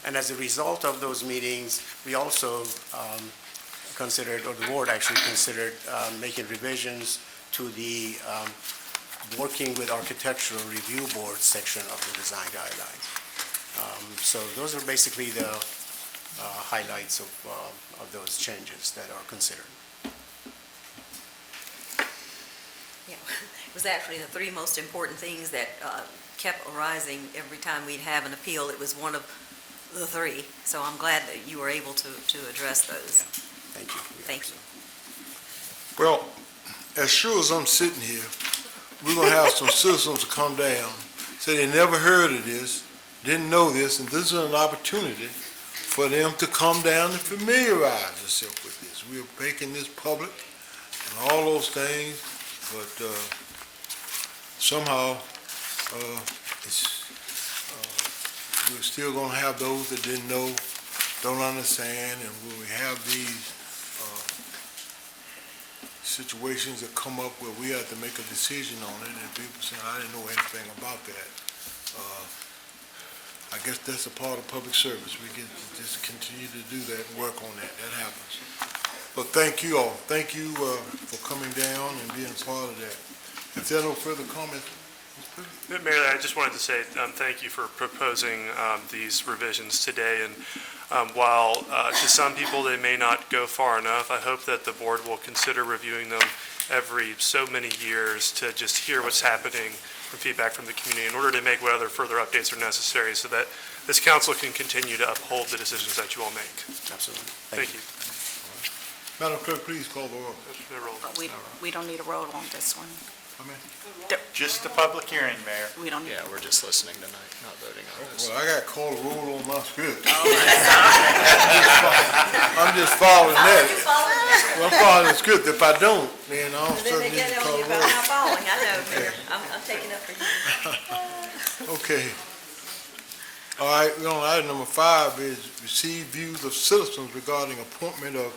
And as a result of those meetings, we also considered, or the board actually considered, making revisions to the working with Architectural Review Board section of the design guidelines. So those are basically the highlights of those changes that are considered. Yeah, it was actually the 3 most important things that kept arising every time we'd have an appeal. It was one of the 3, so I'm glad that you were able to address those. Yeah. Thank you. Thank you. Well, as sure as I'm sitting here, we're going to have some citizens to come down, say they never heard of this, didn't know this, and this is an opportunity for them to come down and familiarize themselves with this. We're making this public and all those things, but somehow we're still going to have those that didn't know, don't understand, and when we have these situations that come up where we have to make a decision on it, and people say, I didn't know anything about that. I guess that's a part of public service. We get to just continue to do that and work on that. That happens. But thank you all. Thank you for coming down and being a part of that. If there are no further comments, Mayor, I just wanted to say thank you for proposing these revisions today. And while to some people they may not go far enough, I hope that the board will consider reviewing them every so many years to just hear what's happening from feedback from the community in order to make whatever further updates are necessary so that this council can continue to uphold the decisions that you all make. Absolutely. Thank you. Madam Clerk, please call the roll. But we don't need a roll on this one. Just a public hearing, Mayor. We don't need. Yeah, we're just listening tonight, not voting on this. Well, I got to call the roll on my script. I'm just following that. Well, I'm following the script. If I don't, then I'll certainly need to call the roll. Not following, I know, Mayor. I'm taking up for you. Okay. All right, we're on item number 5 is receive views of citizens regarding appointment of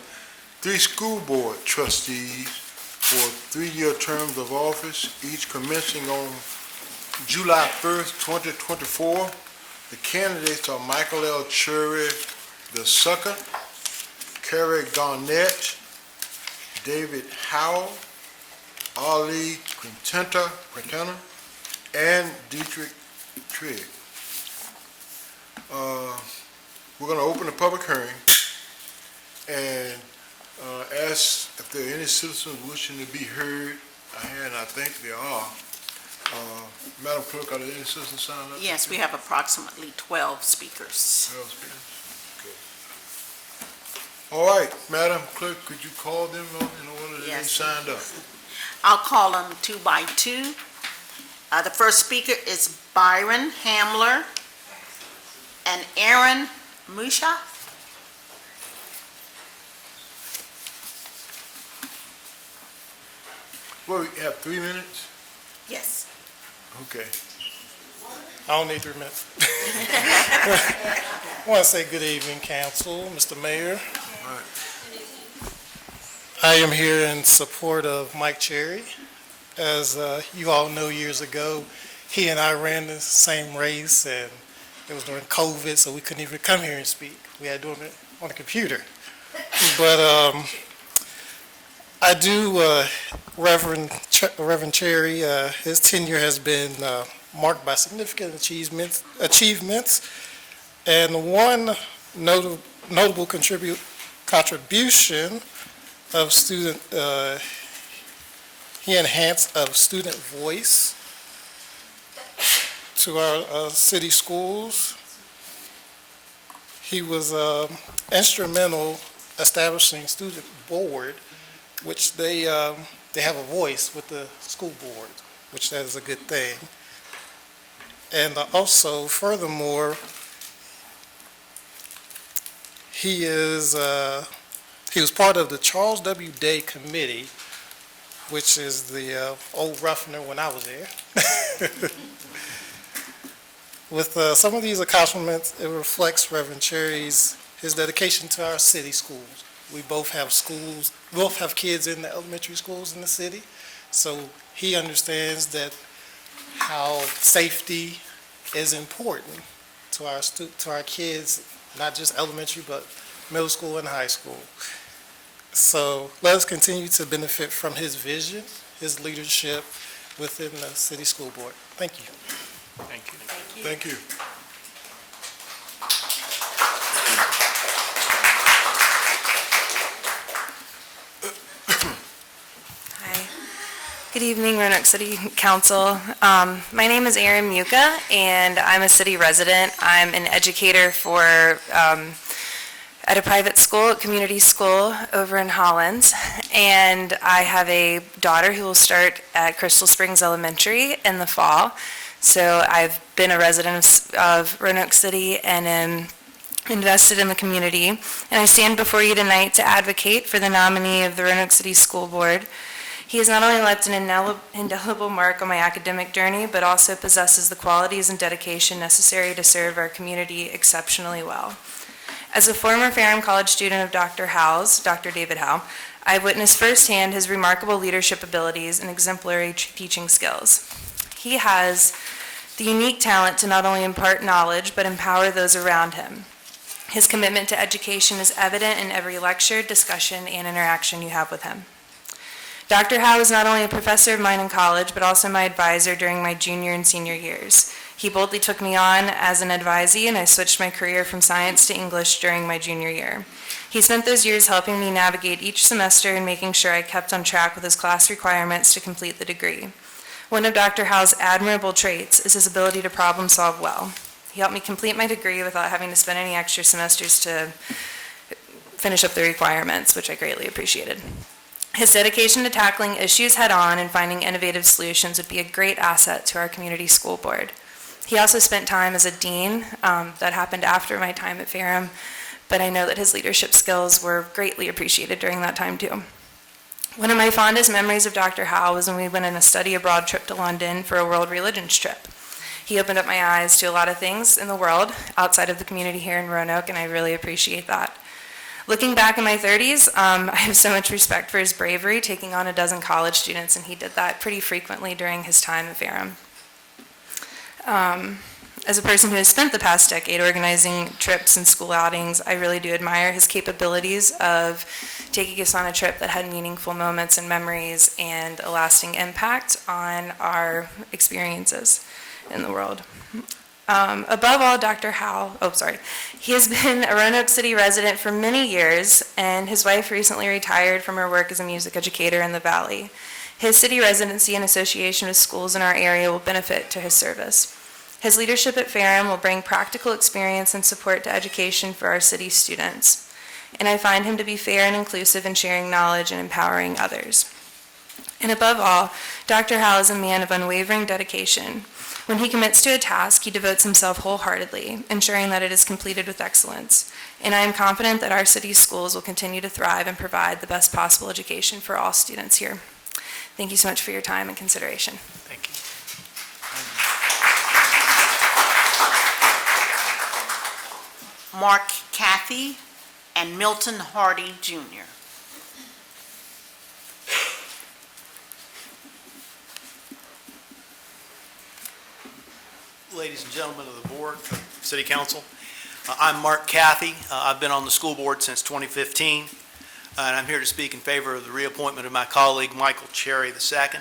3 school board trustees for 3-year terms of office, each commencing on July 1st, 2024. The candidates are Michael L. Cherry II, Kerry Garnett, David Howell, Ali Quintana, and Dietrich Trigg. We're going to open the public hearing and ask if there are any citizens wishing to be heard, and I think there are. Madam Clerk, are there any citizens signed up? Yes, we have approximately 12 speakers. 12 speakers? Okay. All right, Madam Clerk, could you call them in order that they Yes. signed up? I'll call them 2 by 2. The first speaker is Byron Hamler and Aaron Musha. Well, we have 3 minutes? Yes. Okay. I don't need 3 minutes. I want to say good evening, council, Mr. Mayor. All right. I am here in support of Mike Cherry. As you all know, years ago, he and I ran the same race, and it was during COVID, so we couldn't even come here and speak. We had to do it on a computer. But I do, Reverend Cherry, his tenure has been marked by significant achievements, and one notable contribution of student, he enhanced of student voice to our city schools. He was instrumental establishing student board, which they have a voice with the school board, which that is a good thing. And also, furthermore, he was part of the Charles W. Day Committee, which is the old Ruffner when I was there. With some of these accomplishments, it reflects Reverend Cherry's his dedication to our city schools. We both have schools, both have kids in the elementary schools in the city, so he understands that how safety is important to our kids, not just elementary, but middle school and high school. So let us continue to benefit from his vision, his leadership within the city school board. Thank you. Thank you. Thank you. Hi. Good evening, Roanoke City Council. My name is Erin Muka, and I'm a city resident. I'm an educator at a private school, a community school over in Hollins, and I have a daughter who will start at Crystal Springs Elementary in the fall. So I've been a resident of Roanoke City and am invested in the community. And I stand before you tonight to advocate for the nominee of the Roanoke City School Board. He has not only left an indelible mark on my academic journey, but also possesses the qualities and dedication necessary to serve our community exceptionally well. As a former Ferrum College student of Dr. David Howe, I've witnessed firsthand his remarkable leadership abilities and exemplary teaching skills. He has the unique talent to not only impart knowledge, but empower those around him. His commitment to education is evident in every lecture, discussion, and interaction you have with him. Dr. Howe is not only a professor of mine in college, but also my advisor during my junior and senior years. He boldly took me on as an advisee, and I switched my career from science to English during my junior year. He spent those years helping me navigate each semester and making sure I kept on track with his class requirements to complete the degree. One of Dr. Howe's admirable traits is his ability to problem solve well. He helped me complete my degree without having to spend any extra semesters to finish up the requirements, which I greatly appreciated. His dedication to tackling issues head-on and finding innovative solutions would be a great asset to our community school board. He also spent time as a dean. That happened after my time at Ferrum, but I know that his leadership skills were greatly appreciated during that time too. One of my fondest memories of Dr. Howe was when we went on a study abroad trip to London for a world religions trip. He opened up my eyes to a lot of things in the world outside of the community here in Roanoke, and I really appreciate that. Looking back in my 30s, I have so much respect for his bravery, taking on a dozen college students, and he did that pretty frequently during his time at Ferrum. As a person who has spent the past decade organizing trips and school outings, I really do admire his capabilities of taking us on a trip that had meaningful moments and memories and a lasting impact on our experiences in the world. Above all, he has been a Roanoke City resident for many years, and his wife recently retired from her work as a music educator in the Valley. His city residency and association with schools in our area will benefit to his service. His leadership at Ferrum will bring practical experience and support to education for our city students. And I find him to be fair and inclusive in sharing knowledge and empowering others. And above all, Dr. Howell is a man of unwavering dedication. When he commits to a task, he devotes himself wholeheartedly, ensuring that it is completed with excellence. And I am confident that our city's schools will continue to thrive and provide the best possible education for all students here. Thank you so much for your time and consideration. Thank you. Mark Cathy and Milton Hardy, Jr. Ladies and gentlemen of the board, City Council, I'm Mark Cathy. I've been on the school board since 2015, and I'm here to speak in favor of the reappointment of my colleague, Michael Cherry II.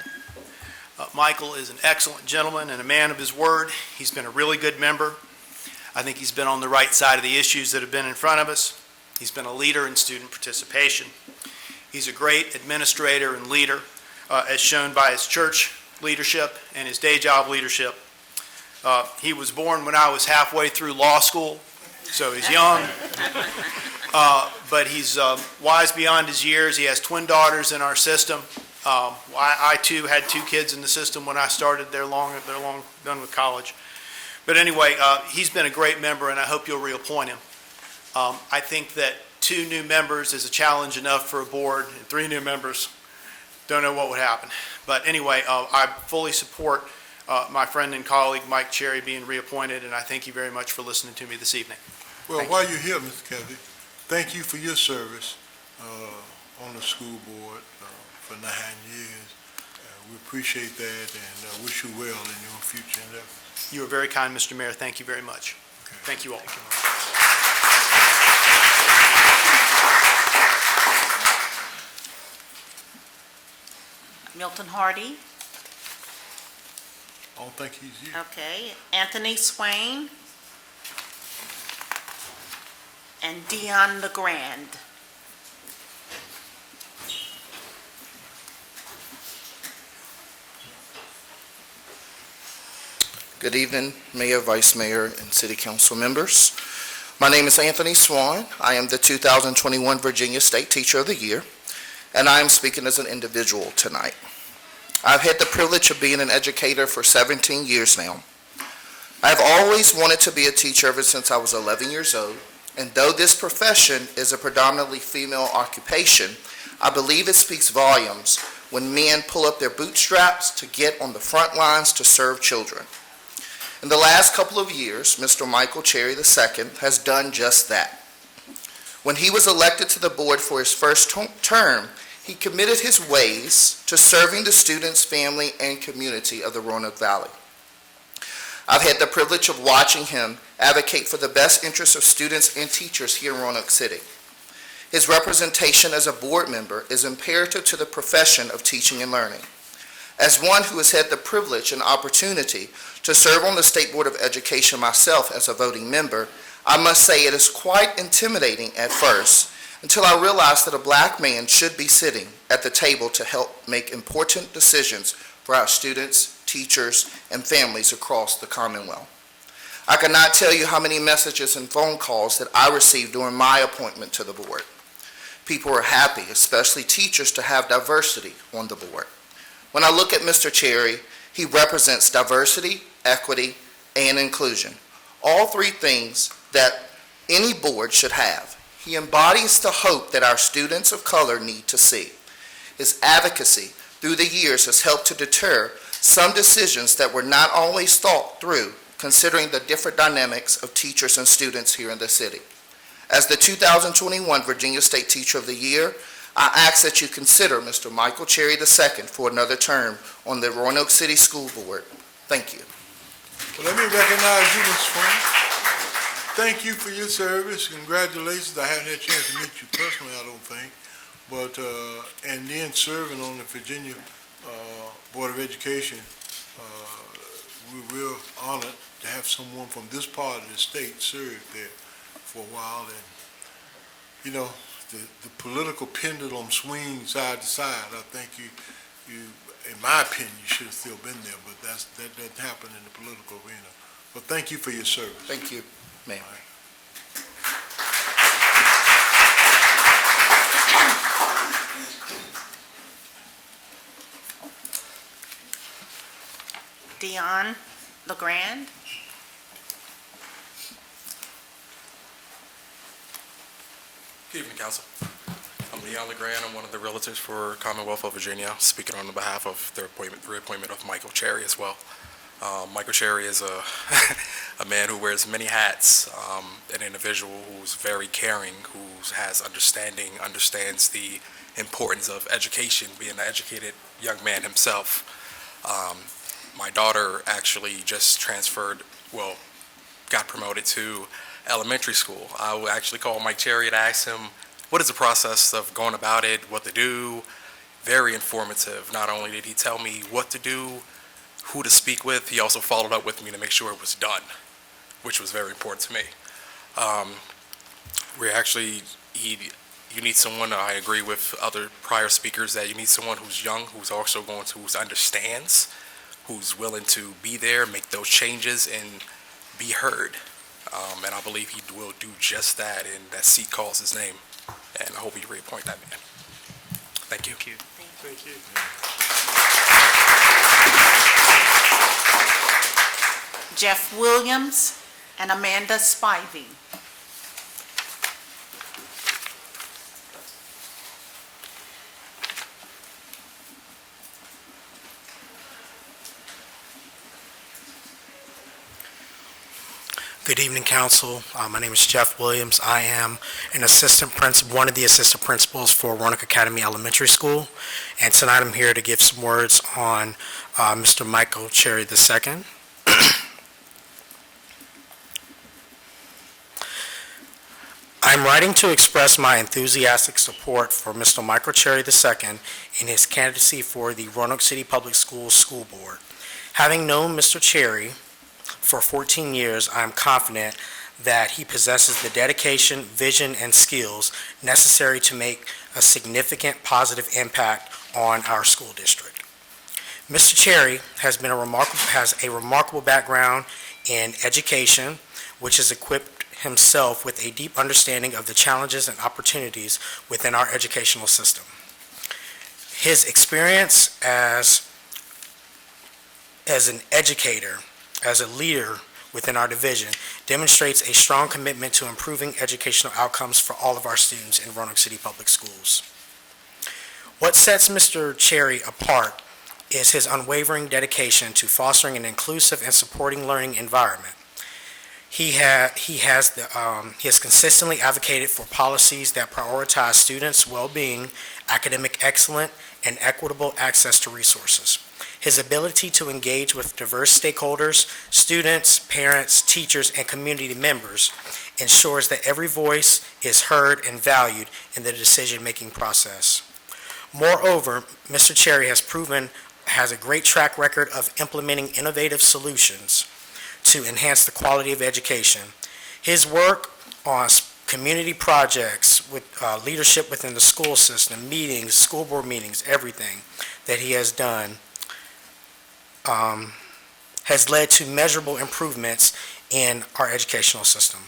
Michael is an excellent gentleman and a man of his word. He's been a really good member. I think he's been on the right side of the issues that have been in front of us. He's been a leader in student participation. He's a great administrator and leader, as shown by his church leadership and his day job leadership. He was born when I was halfway through law school, so he's young, but he's wise beyond his years. He has twin daughters in our system. I too had 2 kids in the system when I started. They're long done with college. But anyway, he's been a great member, and I hope you'll reappoint him. I think that 2 new members is a challenge enough for a board, and 3 new members, don't know what would happen. But anyway, I fully support my friend and colleague Mike Cherry being reappointed, and I thank you very much for listening to me this evening. Well, while you're here, Mr. Cathy, thank you for your service on the school board for 9 years. We appreciate that and wish you well in your future endeavors. You are very kind, Mr. Mayor. Thank you very much. Okay. Thank you all. Milton Hardy. I don't think he's here. Okay. Anthony Swain. And Dion LeGrand. Good evening, Mayor, Vice Mayor, and City Council members. My name is Anthony Swan. I am the 2021 Virginia State Teacher of the Year, and I am speaking as an individual tonight. I've had the privilege of being an educator for 17 years now. I've always wanted to be a teacher ever since I was 11 years old, and though this profession is a predominantly female occupation, I believe it speaks volumes when men pull up their bootstraps to get on the front lines to serve children. In the last couple of years, Mr. Michael Cherry II has done just that. When he was elected to the board for his first term, he committed his ways to serving the students, family, and community of the Roanoke Valley. I've had the privilege of watching him advocate for the best interests of students and teachers here in Roanoke City. His representation as a board member is imperative to the profession of teaching and learning. As one who has had the privilege and opportunity to serve on the State Board of Education myself as a voting member, I must say it is quite intimidating at first until I realized that a black man should be sitting at the table to help make important decisions for our students, teachers, and families across the Commonwealth. I cannot tell you how many messages and phone calls that I received during my appointment to the board. People are happy, especially teachers, to have diversity on the board. When I look at Mr. Cherry, he represents diversity, equity, and inclusion. All 3 things that any board should have. He embodies the hope that our students of color need to see. His advocacy through the years has helped to deter Some decisions that were not always thought through, considering the different dynamics of teachers and students here in the city. As the 2021 Virginia State Teacher of the Year, I ask that you consider Mr. Michael Cherry II for another term on the Roanoke City School Board. Thank you. Well, let me recognize you, Mr. Swan. Thank you for your service. Congratulations. I haven't had a chance to meet you personally, I don't think. But, and then serving on the Virginia Board of Education, we're real honored to have someone from this part of the state serve there for a while. And, you know, the political pendulum swings side to side. I think you, in my opinion, you should have still been there, but that doesn't happen in the political arena. But thank you for your service. Thank you, Mayor. Dion LeGrand. Good evening, Council. I'm Leon LeGrand. I'm one of the realtors for Commonwealth of Virginia, speaking on behalf of the reappointment of Michael Cherry as well. Michael Cherry is a man who wears many hats, an individual who's very caring, who has understanding, understands the importance of education, being an educated young man himself. My daughter actually just transferred, well, got promoted to elementary school. I will actually call Mike Cherry and ask him, what is the process of going about it, what to do? Very informative. Not only did he tell me what to do, who to speak with, he also followed up with me to make sure it was done, which was very important to me. You need someone, I agree with other prior speakers, that you need someone who's young, who's also who understands, who's willing to be there, make those changes, and be heard. And I believe he will do just that, and that seat calls his name. And I hope he reappoint that man. Thank you. Thank you. Jeff Williams and Amanda Spivey. Good evening, Council. My name is Jeff Williams. I am an assistant principal, one of the assistant principals for Roanoke Academy Elementary School. And tonight I'm here to give some words on Mr. Michael Cherry II. I'm writing to express my enthusiastic support for Mr. Michael Cherry II in his candidacy for the Roanoke City Public Schools School Board. Having known Mr. Cherry for 14 years, I am confident that he possesses the dedication, vision, and skills necessary to make a significant positive impact on our school district. Mr. Cherry has a remarkable background in education, which has equipped himself with a deep understanding of the challenges and opportunities within our educational system. His experience as an educator, as a leader within our division, demonstrates a strong commitment to improving educational outcomes for all of our students in Roanoke City Public Schools. What sets Mr. Cherry apart is his unwavering dedication to fostering an inclusive and supporting learning environment. He has consistently advocated for policies that prioritize students' well-being, academic excellence, and equitable access to resources. His ability to engage with diverse stakeholders, students, parents, teachers, and community members ensures that every voice is heard and valued in the decision-making process. Moreover, Mr. Cherry has a great track record of implementing innovative solutions to enhance the quality of education. His work on community projects, with leadership within the school system, meetings, school board meetings, everything that he has done has led to measurable improvements in our educational system.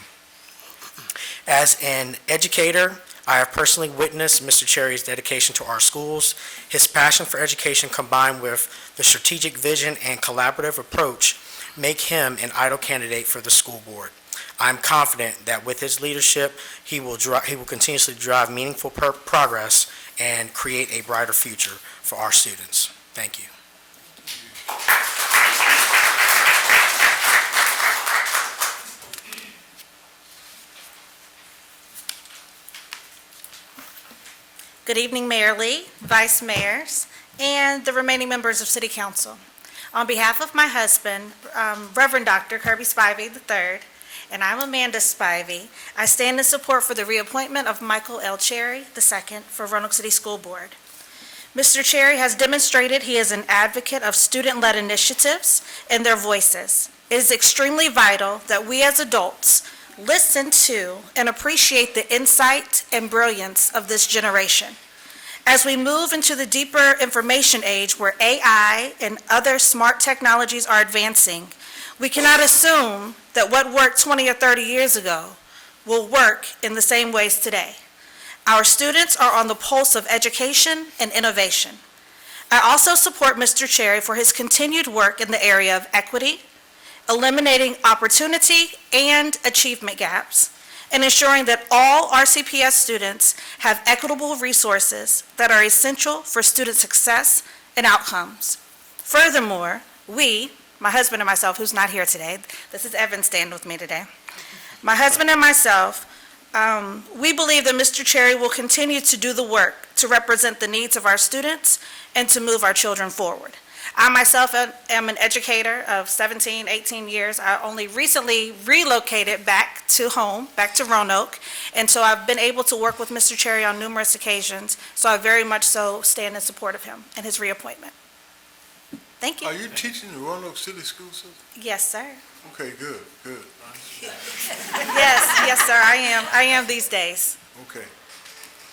As an educator, I have personally witnessed Mr. Cherry's dedication to our schools. His passion for education combined with the strategic vision and collaborative approach make him an ideal candidate for the school board. I'm confident that with his leadership, he will continuously drive meaningful progress and create a brighter future for our students. Thank you. Good evening, Mayor Lee, Vice Mayors, and the remaining members of City Council. On behalf of my husband, Reverend Dr. Kirby Spivey III, and I'm Amanda Spivey, I stand in support for the reappointment of Michael L. Cherry II for Roanoke City School Board. Mr. Cherry has demonstrated he is an advocate of student-led initiatives and their voices. It is extremely vital that we as adults listen to and appreciate the insight and brilliance of this generation. As we move into the deeper information age where AI and other smart technologies are advancing, we cannot assume that what worked 20 or 30 years ago will work in the same ways today. Our students are on the pulse of education and innovation. I also support Mr. Cherry for his continued work in the area of equity, eliminating opportunity and achievement gaps, and ensuring that all RCPS students have equitable resources that are essential for student success and outcomes. Furthermore, we, my husband and myself, who's not here today, this is Evan standing with me today, my husband and myself, we believe that Mr. Cherry will continue to do the work to represent the needs of our students and to move our children forward. I myself am an educator of 17, 18 years. I only recently relocated back to home, back to Roanoke, and so I've been able to work with Mr. Cherry on numerous occasions, so I very much so stand in support of him and his reappointment. Thank you. Are you teaching the Roanoke City School System? Yes, sir. Okay, good, good. Yes, sir, I am these days. Okay,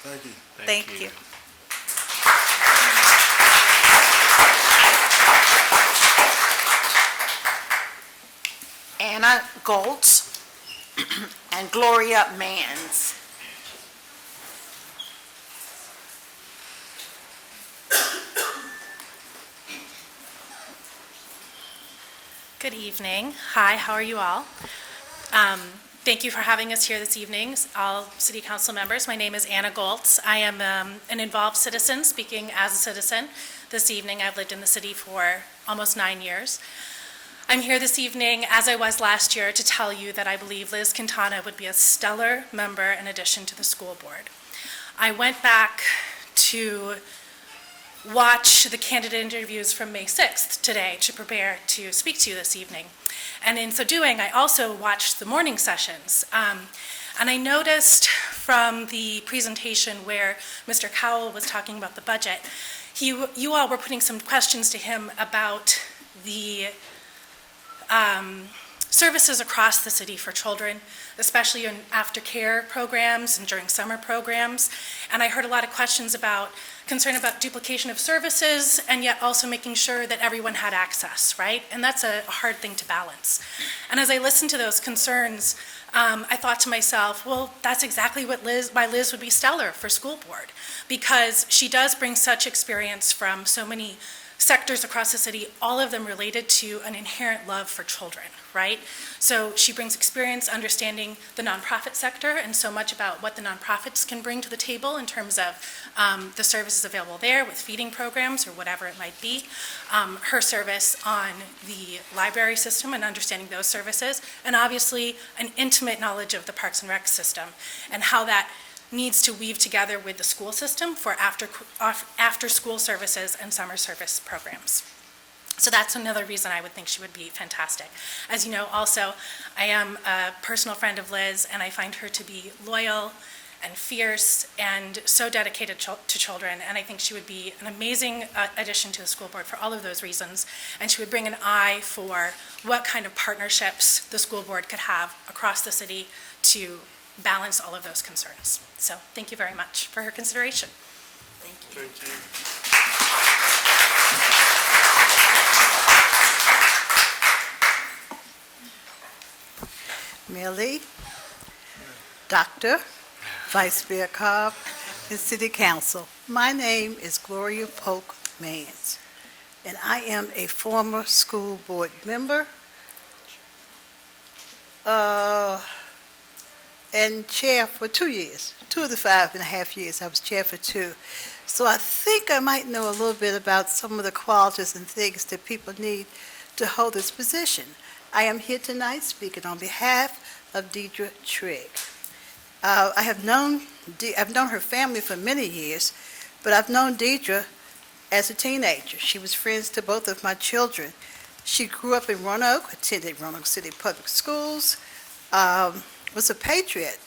thank you. Thank you. Anna Goltz and Gloria Mans. Good evening. Hi, how are you all? Thank you for having us here this evening, all City Council members. My name is Anna Goltz. I am an involved citizen, speaking as a citizen this evening. I've lived in the city for almost 9 years. I'm here this evening, as I was last year, to tell you that I believe Liz Quintana would be a stellar member in addition to the school board. I went back to watch the candidate interviews from May 6th today to prepare to speak to you this evening. And in so doing, I also watched the morning sessions. And I noticed from the presentation where Mr. Cowell was talking about the budget, you all were putting some questions to him about the services across the city for children, especially in aftercare programs and during summer programs. And I heard a lot of questions about concern about duplication of services and yet also making sure that everyone had access, right? And that's a hard thing to balance. And as I listened to those concerns, I thought to myself, well, that's exactly why Liz would be stellar for school board, because she does bring such experience from so many sectors across the city, all of them related to an inherent love for children, right? So she brings experience understanding the nonprofit sector and so much about what the nonprofits can bring to the table in terms of the services available there with feeding programs or whatever it might be. Her service on the library system and understanding those services, and obviously an intimate knowledge of the Parks and Rec system and how that needs to weave together with the school system for after school services and summer service programs. So that's another reason I would think she would be fantastic. As you know, also, I am a personal friend of Liz, and I find her to be loyal and fierce and so dedicated to children, and I think she would be an amazing addition to the school board for all of those reasons, and she would bring an eye for what kind of partnerships the school board could have across the city to balance all of those concerns. So thank you very much for her consideration. Thank you. Mayor Lee, Dr., Vice Mayor Cobb, and City Council. My name is Gloria Polk Mans, and I am a former school board member and chair for 2 years. 2 of the 5.5 years, I was chair for 2. So I think I might know a little bit about some of the qualities and things that people need to hold this position. I am here tonight speaking on behalf of Deidre Trigg. I've known her family for many years, but I've known Deidre as a teenager. She was friends to both of my children. She grew up in Roanoke, attended Roanoke City Public Schools, was a patriot,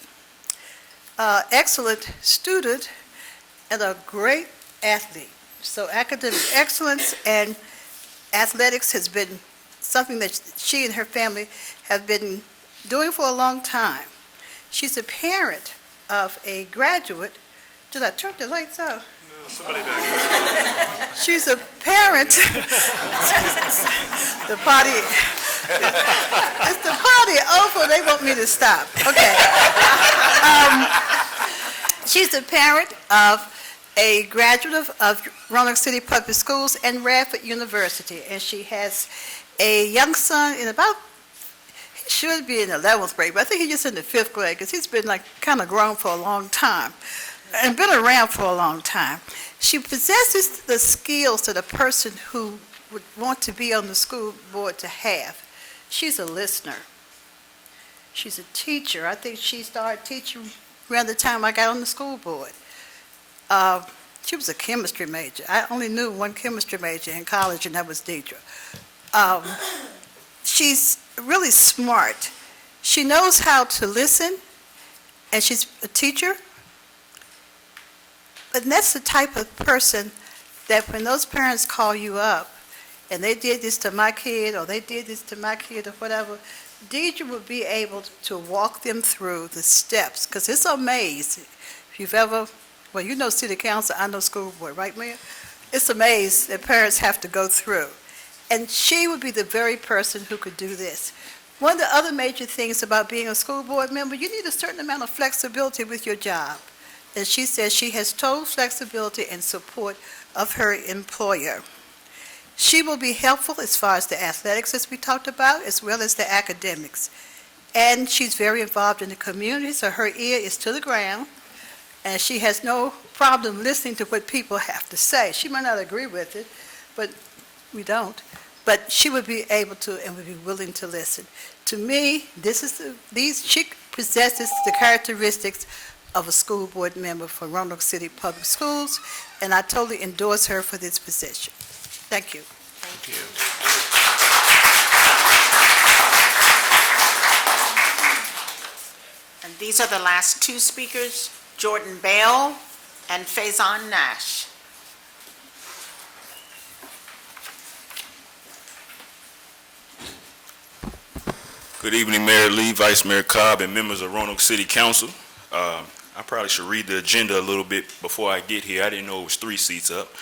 excellent student, and a great athlete. So academic excellence and athletics has been something that she and her family have been doing for a long time. She's a parent of a graduate. Did I turn the lights off? No, somebody back. She's a parent. The party, is the party over? They want me to stop. Okay. She's a parent of a graduate of Roanoke City Public Schools and Radford University, and she has a young son in about, he should be in 11th grade, but I think he's just in the 5th grade because he's been like kind of grown for a long time and been around for a long time. She possesses the skills that a person who would want to be on the school board to have. She's a listener. She's a teacher. I think she started teaching around the time I got on the school board. She was a chemistry major. I only knew one chemistry major in college, and that was Deidre. She's really smart. She knows how to listen, and she's a teacher. But that's the type of person that when those parents call you up, and they did this to my kid, or they did this to my kid, or whatever, Deidre will be able to walk them through the steps, because it's a maze. If you've ever, well, you know city council, I know school board, right, Mayor? It's a maze that parents have to go through. And she would be the very person who could do this. One of the other major things about being a school board member, you need a certain amount of flexibility with your job. And she says she has total flexibility and support of her employer. She will be helpful as far as the athletics, as we talked about, as well as the academics. And she's very involved in the community, so her ear is to the ground, and she has no problem listening to what people have to say. She might not agree with it, but we don't. But she would be able to and would be willing to listen. To me, she possesses the characteristics of a school board member for Roanoke City Public Schools, and I totally endorse her for this position. Thank you. Thank you. And these are the last two speakers, Jordan Bell and Faison Nash. Good evening, Mayor Lee, Vice Mayor Cobb, and members of Roanoke City Council. I probably should read the agenda a little bit before I get here. I didn't know it was 3 seats up.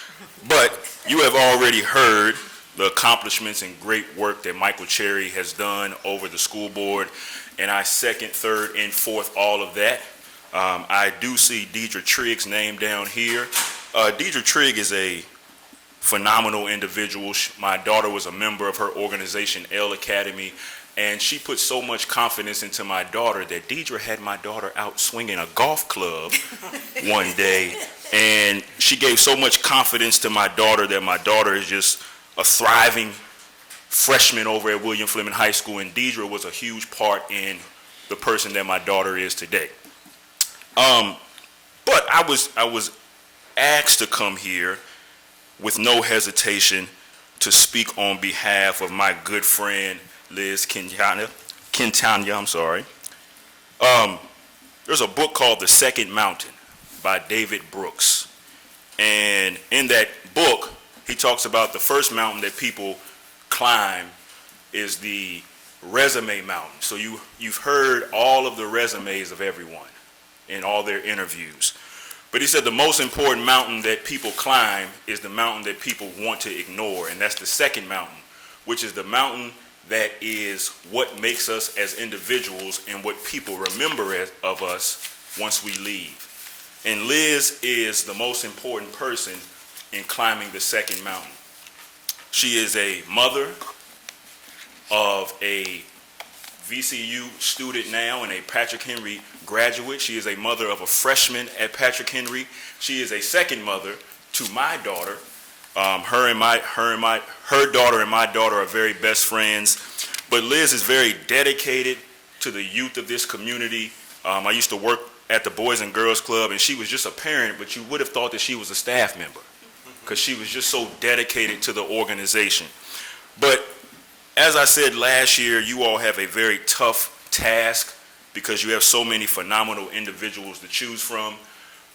But you have already heard the accomplishments and great work that Michael Cherry has done over the school board, and I second, third, and fourth all of that. I do see Deidre Trigg's name down here. Deidre Trigg is a phenomenal individual. My daughter was a member of her organization, L Academy, and she put so much confidence into my daughter that Deidre had my daughter out swinging a golf club one day, and she gave so much confidence to my daughter that my daughter is just a thriving freshman over at William Fleming High School, and Deidre was a huge part in the person that my daughter is today. But I was asked to come here with no hesitation to speak on behalf of my good friend Liz Quintana, I'm sorry. There's a book called The Second Mountain by David Brooks. And in that book, he talks about the first mountain that people climb is the resume mountain. So you've heard all of the resumes of everyone in all their interviews. But he said the most important mountain that people climb is the mountain that people want to ignore, and that's the second mountain, which is the mountain that is what makes us as individuals and what people remember of us once we leave. And Liz is the most important person in climbing the second mountain. She is a mother of a VCU student now and a Patrick Henry graduate. She is a mother of a freshman at Patrick Henry. She is a second mother to my daughter. Her daughter and my daughter are very best friends. But Liz is very dedicated to the youth of this community. I used to work at the Boys and Girls Club, and she was just a parent, but you would have thought that she was a staff member because she was just so dedicated to the organization. But as I said last year, you all have a very tough task because you have so many phenomenal individuals to choose from.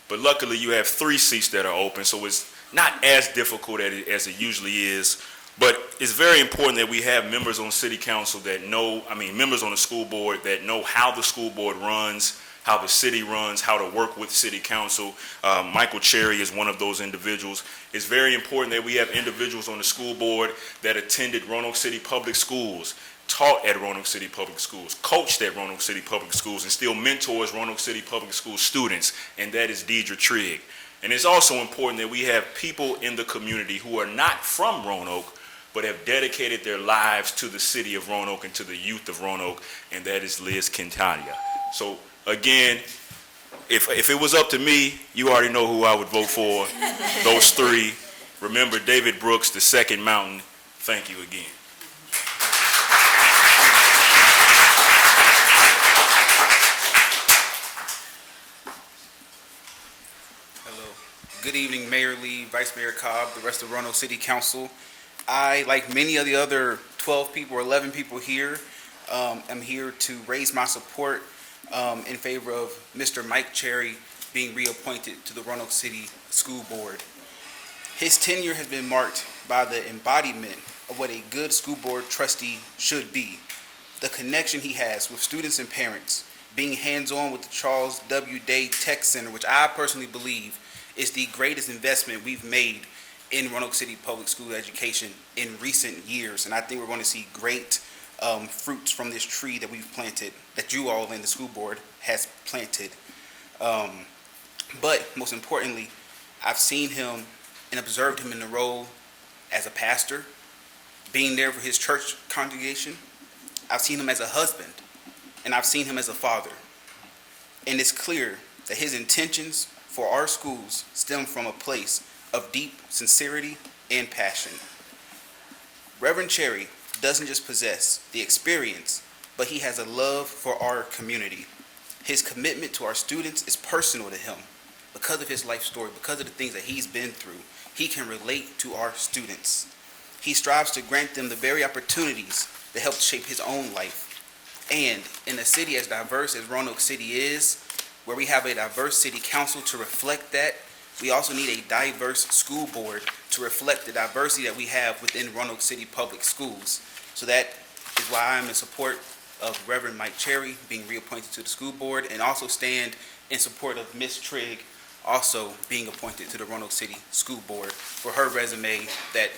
But luckily, you have 3 seats that are open, so it's not as difficult as it usually is. But it's very important that we have members on city council that know, members on the school board that know how the school board runs, how the city runs, how to work with city council. Michael Cherry is one of those individuals. It's very important that we have individuals on the school board that attended Roanoke City Public Schools, taught at Roanoke City Public Schools, coached at Roanoke City Public Schools, and still mentors Roanoke City Public School students, and that is Deidre Trigg. And it's also important that we have people in the community who are not from Roanoke, but have dedicated their lives to the city of Roanoke and to the youth of Roanoke, and that is Liz Quintana. So again, if it was up to me, you already know who I would vote for, those 3. Remember David Brooks, the second mountain. Thank you again. Hello. Good evening, Mayor Lee, Vice Mayor Cobb, the rest of Roanoke City Council. I, like many of the other 12 people or 11 people here, am here to raise my support in favor of Mr. Mike Cherry being reappointed to the Roanoke City School Board. His tenure has been marked by the embodiment of what a good school board trustee should be. The connection he has with students and parents, being hands-on with the Charles W. Day Tech Center, which I personally believe is the greatest investment we've made in Roanoke City Public School education in recent years. And I think we're going to see great fruits from this tree that we've planted, that you all in the school board has planted. But most importantly, I've seen him and observed him in the role as a pastor, being there for his church congregation. I've seen him as a husband, and I've seen him as a father. And it's clear that his intentions for our schools stem from a place of deep sincerity and passion. Reverend Cherry doesn't just possess the experience, but he has a love for our community. His commitment to our students is personal to him. Because of his life story, because of the things that he's been through, he can relate to our students. He strives to grant them the very opportunities that help shape his own life. And in a city as diverse as Roanoke City is, where we have a diverse city council to reflect that, we also need a diverse school board to reflect the diversity that we have within Roanoke City Public Schools. So that is why I'm in support of Reverend Mike Cherry being reappointed to the school board, and also stand in support of Ms. Trigg also being appointed to the Roanoke City School Board for her resume that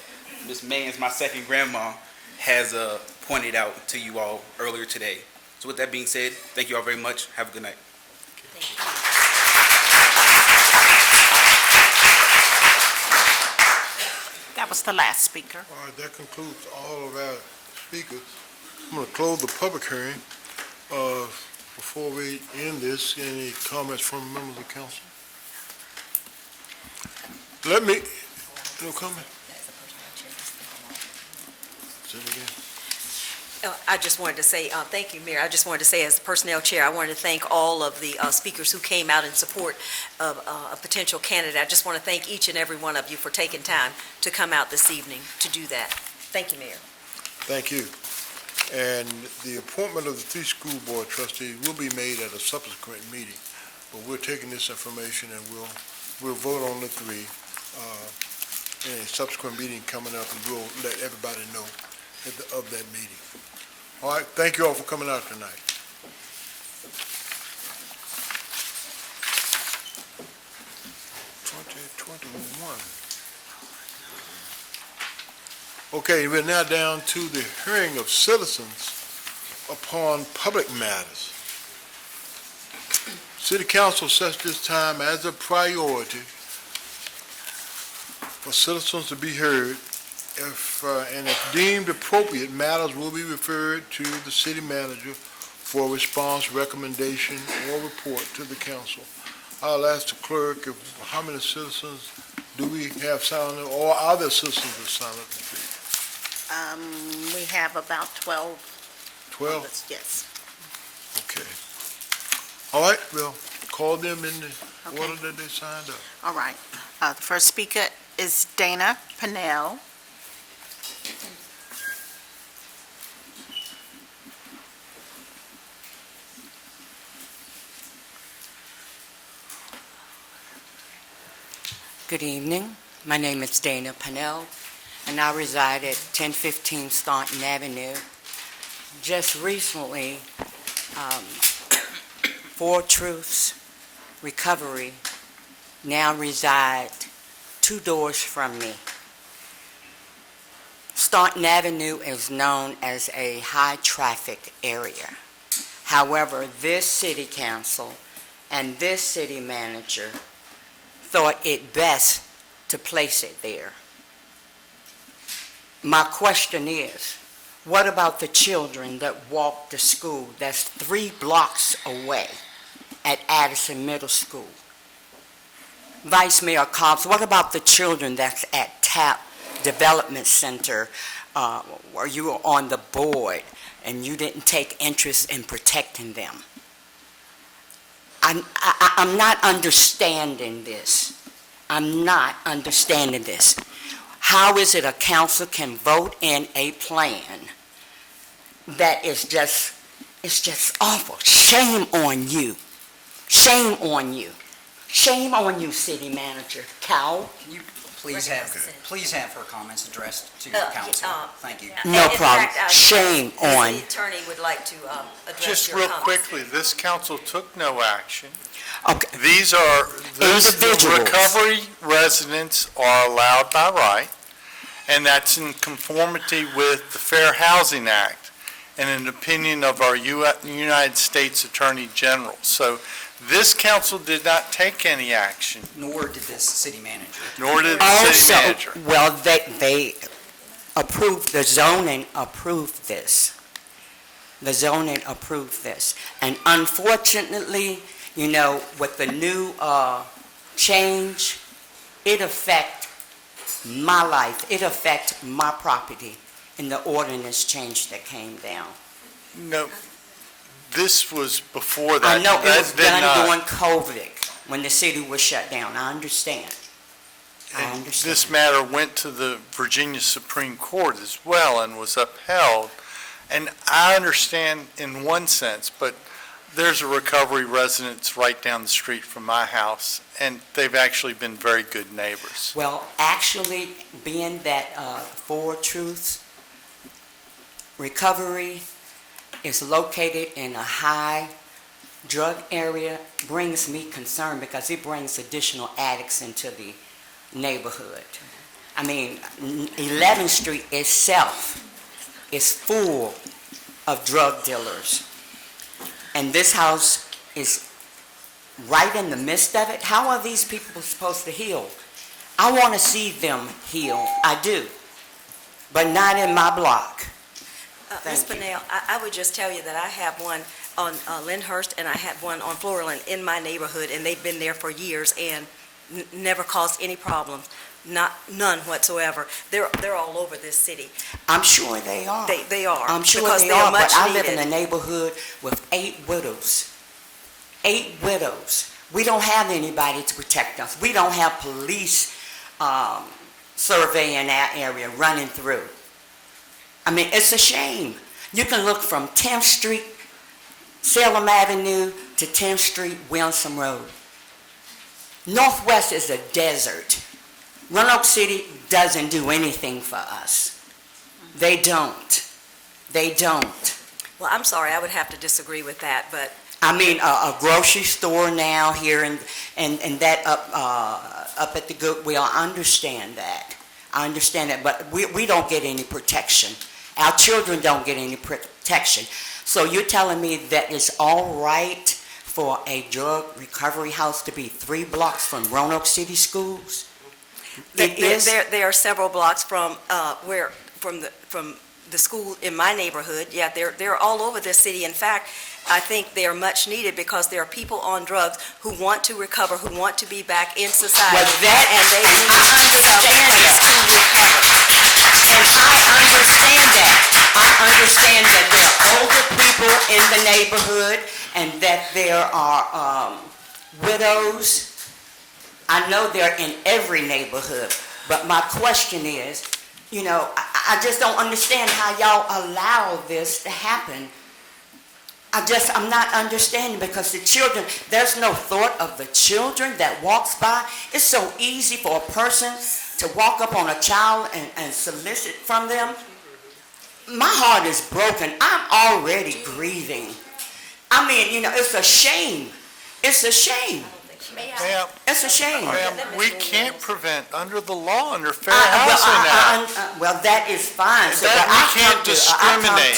Ms. Mans, my second grandma, has pointed out to you all earlier today. So with that being said, thank you all very much. Have a good night. That was the last speaker. All right, that concludes all of our speakers. I'm going to close the public hearing. Before we end this, any comments from members of council? No comment? Say it again. I just wanted to say, thank you, Mayor. I just wanted to say, as the Personnel Chair, I wanted to thank all of the speakers who came out in support of a potential candidate. I just want to thank each and every one of you for taking time to come out this evening to do that. Thank you, Mayor. Thank you. And the appointment of the 3 school board trustees will be made at a subsequent meeting. But we're taking this information and we'll vote on the 3 in a subsequent meeting coming up, and we'll let everybody know of that meeting. All right, thank you all for coming out tonight. Okay, we're now down to the hearing of citizens upon public matters. City Council sets this time as a priority for citizens to be heard. And if deemed appropriate, matters will be referred to the city manager for response, recommendation, or report to the council. I'll ask the clerk how many citizens do we have signed up, or are there citizens that signed up to speak? We have about 12. 12? Yes. Okay. All right, we'll call them in the order that they signed up. All right. The first speaker is Dana Pennell. Good evening. My name is Dana Pennell, and I reside at 1015 Staunton Avenue. Just recently, Four Truths Recovery now reside 2 doors from me. Staunton Avenue is known as a high-traffic area. However, this city council and this city manager thought it best to place it there. My question is, what about the children that walk to school that's 3 blocks away at Addison Middle School? Vice Mayor Cobbs, what about the children that's at TAP Development Center, where you were on the board and you didn't take interest in protecting them? I'm not understanding this. I'm not understanding this. How is it a council can vote in a plan that is just, it's just awful? Shame on you. Shame on you. Shame on you, city manager. Cal? Can you please have her comments addressed to the council? Thank you. No problem. Shame on. The attorney would like to address Just your real comments. quickly, this council took no action. Okay. These are, Individuals. recovery residents are allowed by right, and that's in conformity with the Fair Housing Act and an opinion of our United States Attorney General. So this council did not take any action, Nor did this city manager. nor did the city manager. Well, they approved, the zoning approved this. The zoning approved this. And unfortunately, you know, with the new change, it affect my life. It affect my property in the ordinance change that came down. No, this was before that. I know it That was did done not. during COVID, when the city was shut down. I understand. And this matter went to the Virginia Supreme Court as well and was upheld. And I understand in one sense, but there's a recovery residence right down the street from my house, and they've actually been very good neighbors. Well, actually, being that Four Truths Recovery is located in a high drug area brings me concern because it brings additional addicts into the neighborhood. I mean, 11th Street itself is full of drug dealers. And this house is right in the midst of it. How are these people supposed to heal? I want to see them heal. I do. But not in my block. Ms. Thank you. Pennell, I would just tell you that I have one on Lyndhurst and I have one on Floreland in my neighborhood, and they've been there for years and never caused any problems, none whatsoever. They're all over this city. I'm sure they are. They are. I'm sure because they are are, but much I live in needed. a neighborhood with 8 widows. 8 widows. We don't have anybody to protect us. We don't have police surveying that area, running through. I mean, it's a shame. You can look from 10th Street, Salem Avenue, to 10th Street, Wilson Road. Northwest is a desert. Roanoke City doesn't do anything for us. They don't. They don't. Well, I'm sorry, I would have to disagree with that, but I mean, a grocery store now here and that up at the Goodwill, I understand that. I understand that, but we don't get any protection. Our children don't get any protection. So you're telling me that it's all right for a drug recovery house to be 3 blocks from Roanoke City schools? It is? there are several blocks from the school in my neighborhood. Yeah, they're all over this city. In fact, I think they are much needed because there are people on drugs who want to recover, who want to be back in society. Well, that, and they need I understand that. And I understand that. I understand that there are older people in the neighborhood and that there are widows. I know they're in every neighborhood, but my question is, I just don't understand how y'all allow this to happen. I'm not understanding, because the children, there's no thought of the children that walks by. It's so easy for a person to walk up on a child and solicit from them. My heart is broken. I'm already grieving. I mean, it's a shame. It's a shame. Ma'am, It's a shame. ma'am, we can't prevent, under the law, under Fair Housing Act. Well, that is fine. So That we can't I discriminate.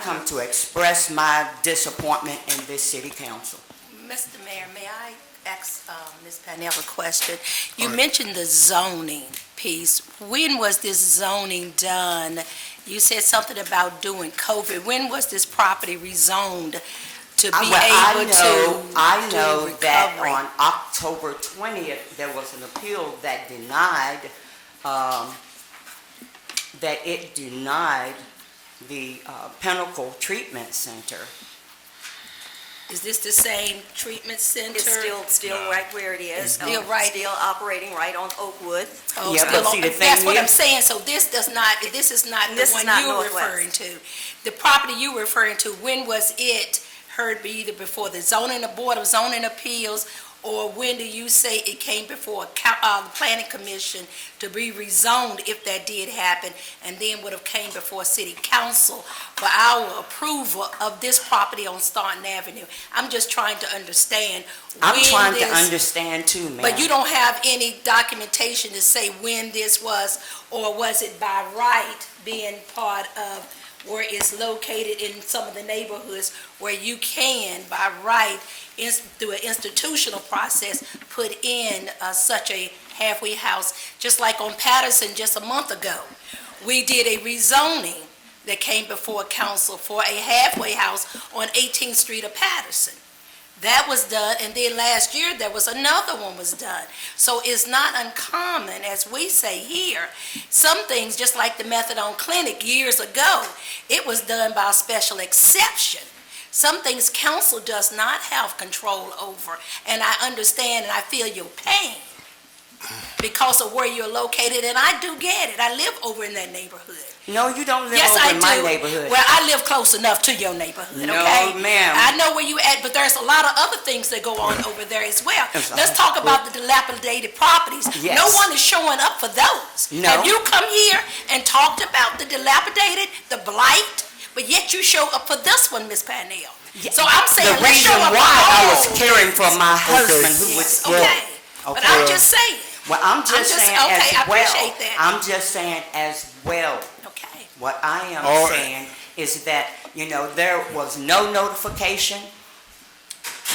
come to express my disappointment in this city council. Mr. Mayor, may I ask Ms. Pannell a question? You mentioned the zoning piece. When was this zoning done? You said something about doing COVID. When was this property rezoned to be able to I know do that recovery? on October 20th, there was an appeal that denied, the Pinnacle Treatment Center. Is this the same treatment center? It's still right where it is. Still right. Still operating right on Oakwood. Oh, Yeah, still but see, the on- thing That's what is- I'm saying, so this is not This the is one not you're Northwest. referring to. The property you were referring to, when was it heard either before the Board of Zoning Appeals, or when do you say it came before the Planning Commission to be rezoned, if that did happen, and then would have came before City Council for our approval of this property on Staunton Avenue? I'm just trying to understand I'm when trying to this- understand too, ma'am. But you don't have any documentation to say when this was, or was it by right being part of where it's located in some of the neighborhoods where you can, by right, through an institutional process, put in such a halfway house, just like on Patterson just a month ago. We did a rezoning that came before council for a halfway house on 18th Street of Patterson. That was done, and then last year, there was another one was done. So it's not uncommon, as we say here, some things, just like the methadone clinic years ago, it was done by a special exception. Some things council does not have control over, and I understand and I feel your pain because of where you're located, and I do get it. I live over in that neighborhood. No, you don't live Yes, over I in my do. neighborhood. Well, I live close enough to your neighborhood, No, okay? ma'am. I know where you at, but there's a lot of other things that go on over there as well. Yes, Let's talk about the dilapidated properties. Yes. No one is showing up for those. No. Have you come here and talked about the dilapidated, the blight, but yet you show up for this one, Ms. Pannell? So I'm saying, The let's show reason up why for I all was caring for my husband, who Yes, was okay. But I'm just saying. Well, I'm just saying okay, I as well. appreciate that. I'm just saying as well. Okay. What I am All right. saying is that, there was no notification.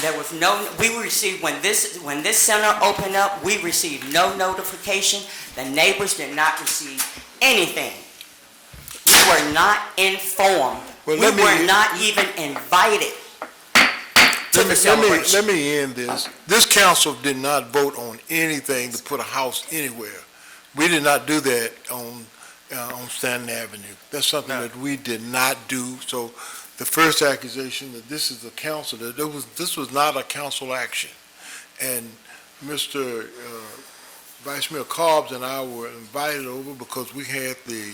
There was no, we received, when this center opened up, we received no notification. The neighbors did not receive anything. We were not informed. Well, We let me- were not even invited to the celebration. Let me end this. This council did not vote on anything to put a house anywhere. We did not do that on Stanton Avenue. That's something that we did not do. So the first accusation that this is a council, this was not a council action. And Mr. Vice Mayor Cobbs and I were invited over because we had the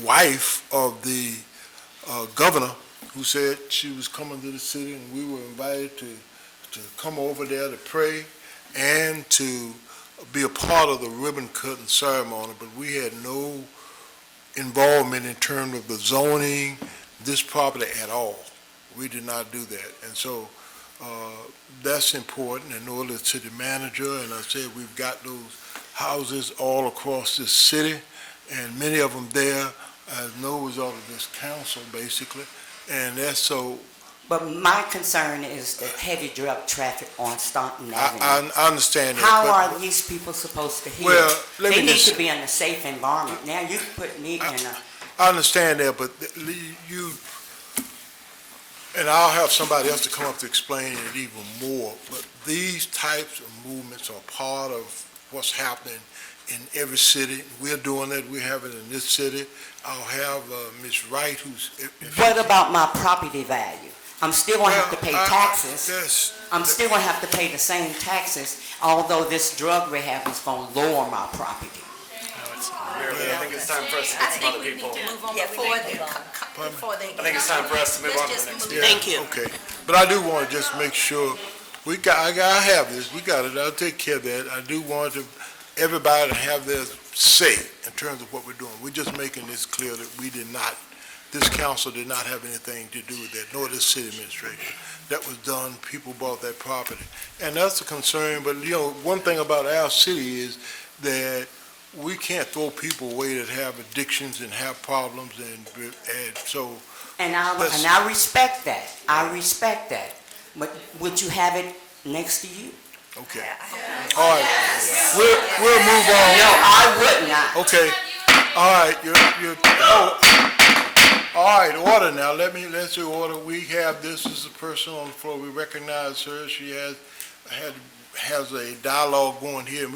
wife of the governor who said she was coming to the city, and we were invited to come over there to pray and to be a part of the ribbon cutting ceremony, but we had no involvement in terms of the zoning, this property at all. We did not do that. And so that's important. I know the city manager, and I said we've got those houses all across this city, and many of them there as no result of this council, basically. And that's so. But my concern is the heavy drug traffic on Staunton Avenue. I understand that. How but- are these people supposed to heal? Well, let They me need just- to be in a safe environment. Now, you put me in a, I understand that, but you, and I'll have somebody else to come up to explain it even more, but these types of movements are part of what's happening in every city. We're doing it, we have it in this city. I'll have Ms. Wright, who's... what about my property value? I'm still gonna have to pay taxes. Yes. I'm still gonna have to pay the same taxes, although this drug rehab is gonna lower my property. I think it's time for us to get some other people. Before they I think it's time for us to move on to the next. Yeah, Thank you. Okay, but I do want to just make sure, I have this, we got it, I'll take care of that. I do want everybody to have their say in terms of what we're doing. We're just making this clear that this council did not have anything to do with that, nor the city administration. That was done, people bought that property. And that's a concern, but one thing about our city is that we can't throw people away that have addictions and have problems, and so. And I respect that. I respect that. But would you have it next to you? Okay. All right. We'll move on. No, I would not. Okay. All right. All right, order now. Let's do order. We have, this is a person on the floor. We recognize her. She has a dialogue going here,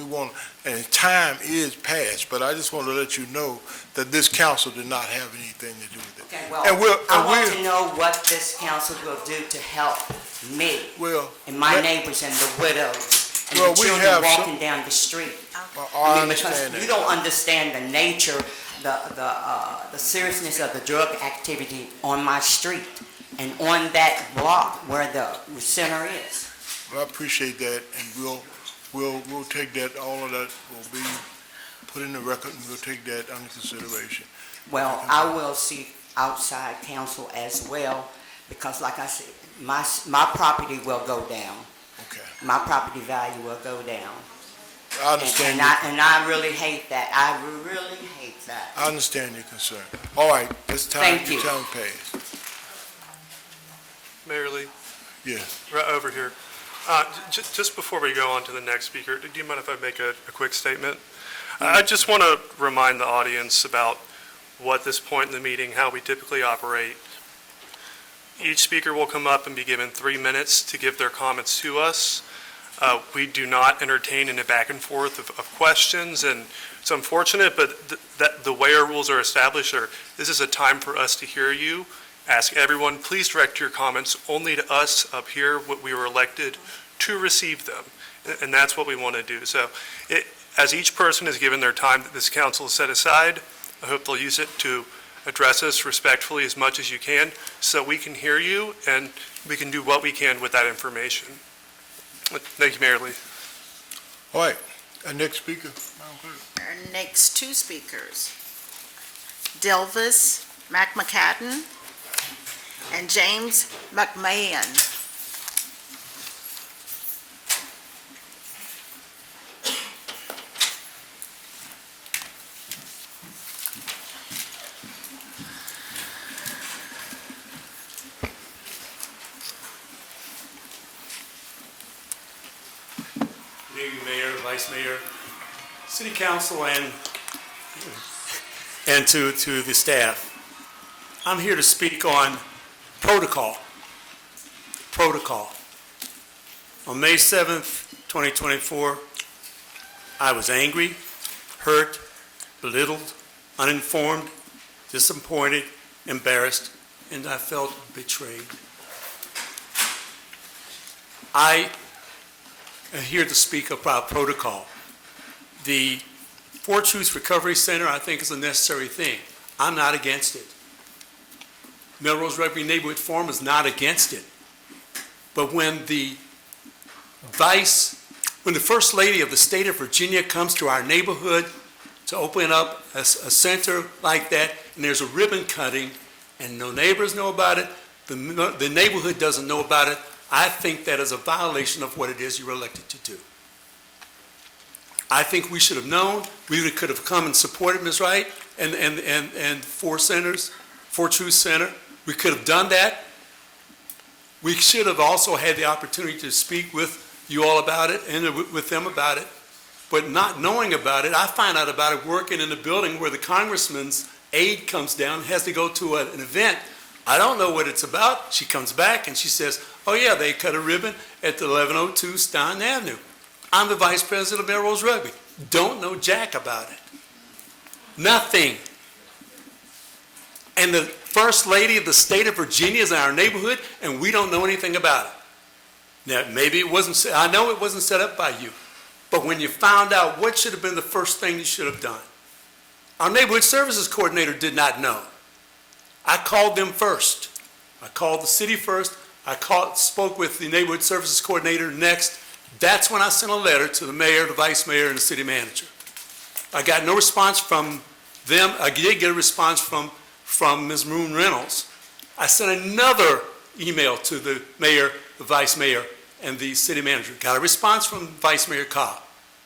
and time is past, but I just want to let you know that this council did not have anything to do with it. Okay, well, I want to know what this council will do to help me and my neighbors and the widows and the children walking down the street. I understand because you don't understand the nature, the seriousness of the drug activity on my street and on that block where the center is. Well, I appreciate that, and we'll take that, all of that will be put in the record, and we'll take that under consideration. Well, I will seek outside counsel as well, because like I said, my property will go down. Okay. My property value will go down. I understand. And I really hate that. I really hate that. I understand your concern. All right, it's time. Thank you. Time passed. Mayor Lee, Yes. right over here. Just before we go on to the next speaker, do you mind if I make a quick statement? I just want to remind the audience about what this point in the meeting, how we typically operate. Each speaker will come up and be given 3 minutes to give their comments to us. We do not entertain in a back and forth of questions, and it's unfortunate, but the way our rules are established this is a time for us to hear you. Ask everyone, please direct your comments only to us up here, what we were elected to receive them, and that's what we want to do. So as each person is given their time that this council has set aside, I hope they'll use it to address us respectfully as much as you can so we can hear you and we can do what we can with that information. Thank you, Mayor Lee. All right, our next speaker. Our next two speakers, Delvis McMcadden and James McMahon. Good evening, Mayor, Vice Mayor, City Council, and to the staff. I'm here to speak on protocol. On May 7th, 2024, I was angry, hurt, belittled, uninformed, disappointed, embarrassed, and I felt betrayed. I am here to speak about protocol. The Four Truths Recovery Center, I think, is a necessary thing. I'm not against it. Melrose Rugby Neighborhood Forum is not against it. But when the First Lady of the state of Virginia comes to our neighborhood to open up a center like that, and there's a ribbon cutting, and no neighbors know about it, the neighborhood doesn't know about it, I think that is a violation of what it is you're elected to do. I think we should have known. We could have come and supported Ms. Wright and Four Truth Center. We could have done that. We should have also had the opportunity to speak with you all about it and with them about it. But not knowing about it, I find out about it working in a building where the congressman's aide comes down, has to go to an event. I don't know what it's about. She comes back and she says, oh yeah, they cut a ribbon at the 1102 Stein Avenue. I'm the vice president of Melrose Rugby. Don't know jack about it. Nothing. And First Lady of the state of Virginia is in our neighborhood, and we don't know anything about it. Now, maybe it wasn't, I know it wasn't set up by you, but when you found out, what should have been the first thing you should have done? Our neighborhood services coordinator did not know. I called them first. I called the city first. Spoke with the neighborhood services coordinator next. That's when I sent a letter to the mayor, the vice mayor, and the city manager. I got no response from them. I did get a response from Ms. Maroon Reynolds. I sent another email to the mayor, the vice mayor, and the city manager. Got a response from Vice Mayor Cobb,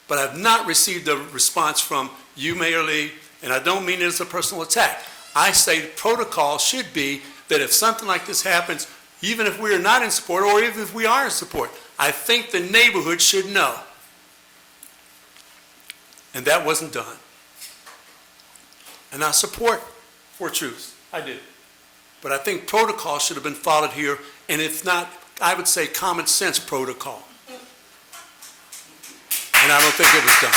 but I've not received a response from you, Mayor Lee, and I don't mean it as a personal attack. I say protocol should be that if something like this happens, even if we are not in support or even if we are in support, I think the neighborhood should know. And that wasn't done. And I support For Truth. I do. But I think protocol should have been followed here, and if not, I would say common sense protocol. And I don't think it was done.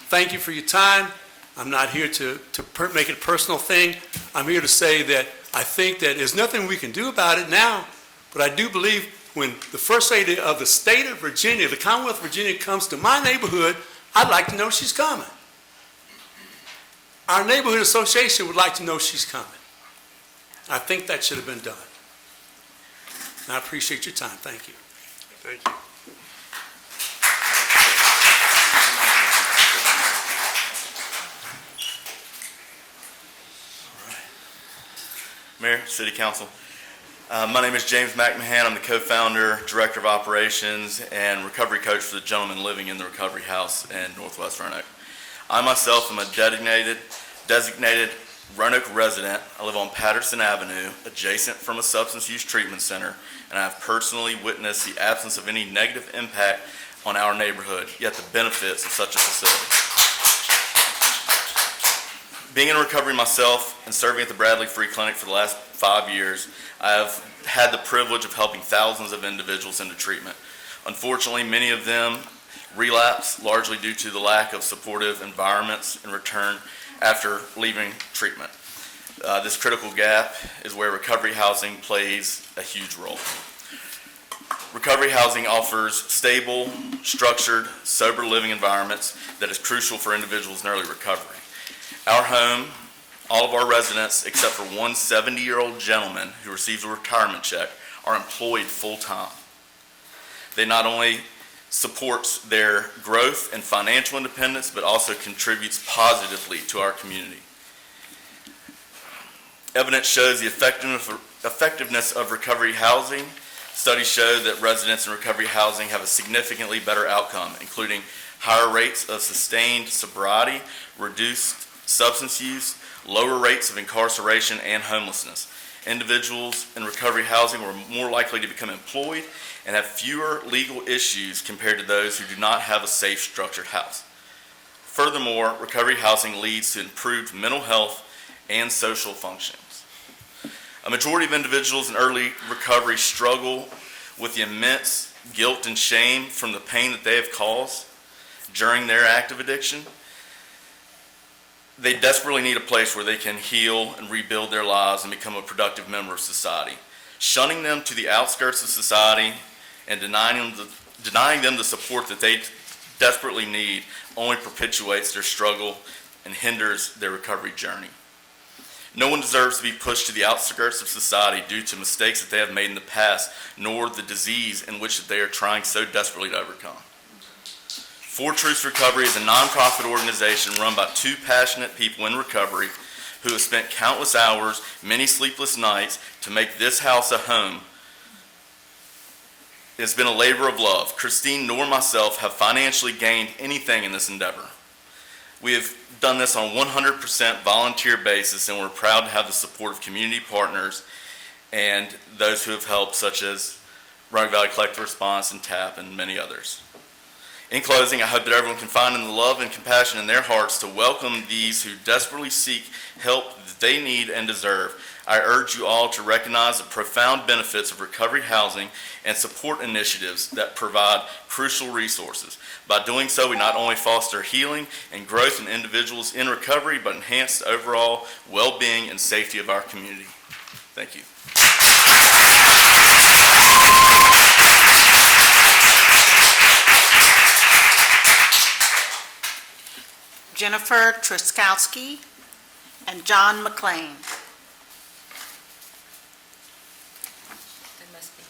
Thank you for your time. I'm not here to make it a personal thing. I'm here to say that I think that there's nothing we can do about it now, but I do believe when the First Lady of the state of Virginia, the Commonwealth of Virginia, comes to my neighborhood, I'd like to know she's coming. Our neighborhood association would like to know she's coming. I think that should have been done. And I appreciate your time. Thank you. Thank you. Mayor, City Council. My name is James McMahon. I'm the co-founder, Director of Operations, and recovery coach for the gentleman living in the recovery house in Northwest Roanoke. I myself am a designated Roanoke resident. I live on Patterson Avenue, adjacent from a substance use treatment center, and I have personally witnessed the absence of any negative impact on our neighborhood, yet the benefits of such a facility. Being in recovery myself and serving at the Bradley Free Clinic for the last 5 years, I have had the privilege of helping thousands of individuals into treatment. Unfortunately, many of them relapse largely due to the lack of supportive environments in return after leaving treatment. This critical gap is where recovery housing plays a huge role. Recovery housing offers stable, structured, sober living environments that is crucial for individuals in early recovery. Our home, all of our residents, except for one 70-year-old gentleman who receives a retirement check, are employed full-time. They not only supports their growth and financial independence, but also contributes positively to our community. Evidence shows the effectiveness of recovery housing. Studies show that residents in recovery housing have a significantly better outcome, including higher rates of sustained sobriety, reduced substance use, lower rates of incarceration and homelessness. Individuals in recovery housing were more likely to become employed and have fewer legal issues compared to those who do not have a safe, structured house. Furthermore, recovery housing leads to improved mental health and social functions. A majority of individuals in early recovery struggle with the immense guilt and shame from the pain that they have caused during their active addiction. They desperately need a place where they can heal and rebuild their lives and become a productive member of society. Shunning them to the outskirts of society and denying them the support that they desperately need only perpetuates their struggle and hinders their recovery journey. No one deserves to be pushed to the outskirts of society due to mistakes that they have made in the past, nor the disease in which they are trying so desperately to overcome. For Truth Recovery is a nonprofit organization run by two passionate people in recovery who have spent countless hours, many sleepless nights to make this house a home. It's been a labor of love. Christine nor myself have financially gained anything in this endeavor. We have done this on 100% volunteer basis, and we're proud to have the support of community partners and those who have helped, such as Roanoke Valley Collective Response and TAP and many others. In closing, I hope that everyone can find in the love and compassion in their hearts to welcome these who desperately seek help that they need and deserve. I urge you all to recognize the profound benefits of recovery housing and support initiatives that provide crucial resources. By doing so, we not only foster healing and growth in individuals in recovery, but enhance the overall well-being and safety of our community. Thank you. Jennifer Truskowski and John McLean. They must be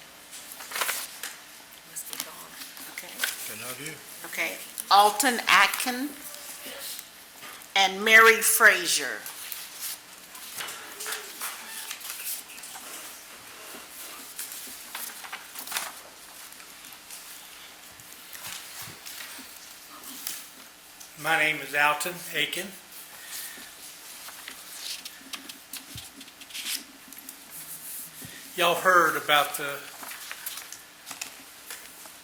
gone. Okay. They're not here. Okay. Alton Atkin and Mary Frazier. My name is Alton Aiken. Y'all heard about the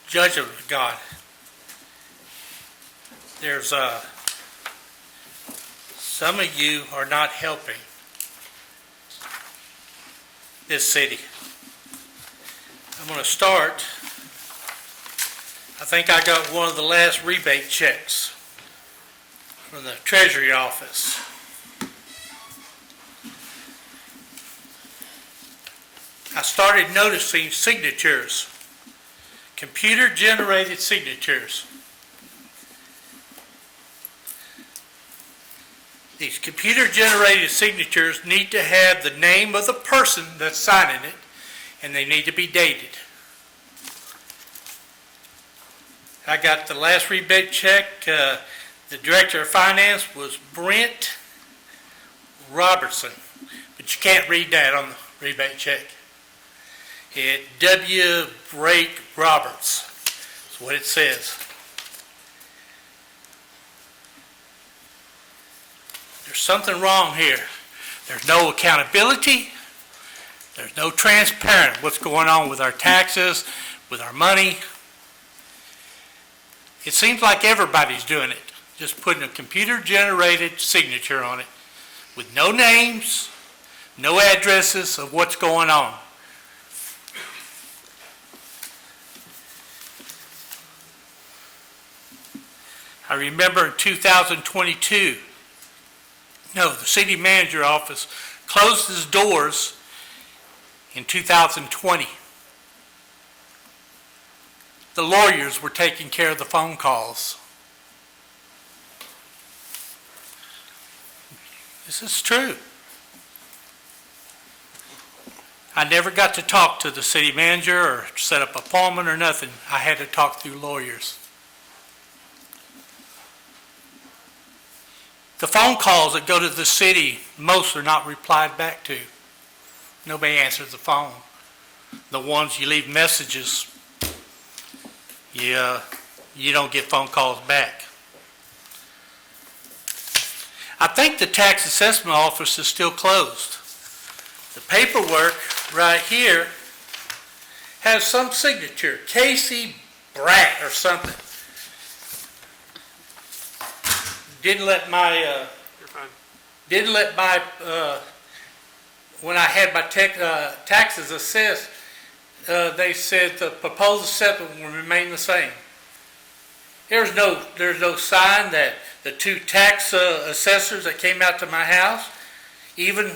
judgment of God. There's some of you are not helping this city. I'm going to start. I think I got one of the last rebate checks from the Treasury office. I started noticing signatures, computer-generated signatures. These computer-generated signatures need to have the name of the person that's signing it, and they need to be dated. I got the last rebate check. The Director of Finance was Brent Robertson, but you can't read that on the rebate check. It W. Brake Roberts. That's what it says. There's something wrong here. There's no accountability. There's no transparency what's going on with our taxes, with our money. It seems like everybody's doing it, just putting a computer-generated signature on it with no names, no addresses of what's going on. I remember in 2022, the city manager office closed its doors in 2020. The lawyers were taking care of the phone calls. This is true. I never got to talk to the city manager or set up an appointment or nothing. I had to talk through lawyers. The phone calls that go to the city, most are not replied back to. Nobody answers the phone. The ones you leave messages, you don't get phone calls back. I think the tax assessment office is still closed. The paperwork right here has some signature, Casey Bratt or something. Didn't let my, when I had my taxes assessed, they said the proposed assessment will remain the same. There's no sign that the two tax assessors that came out to my house even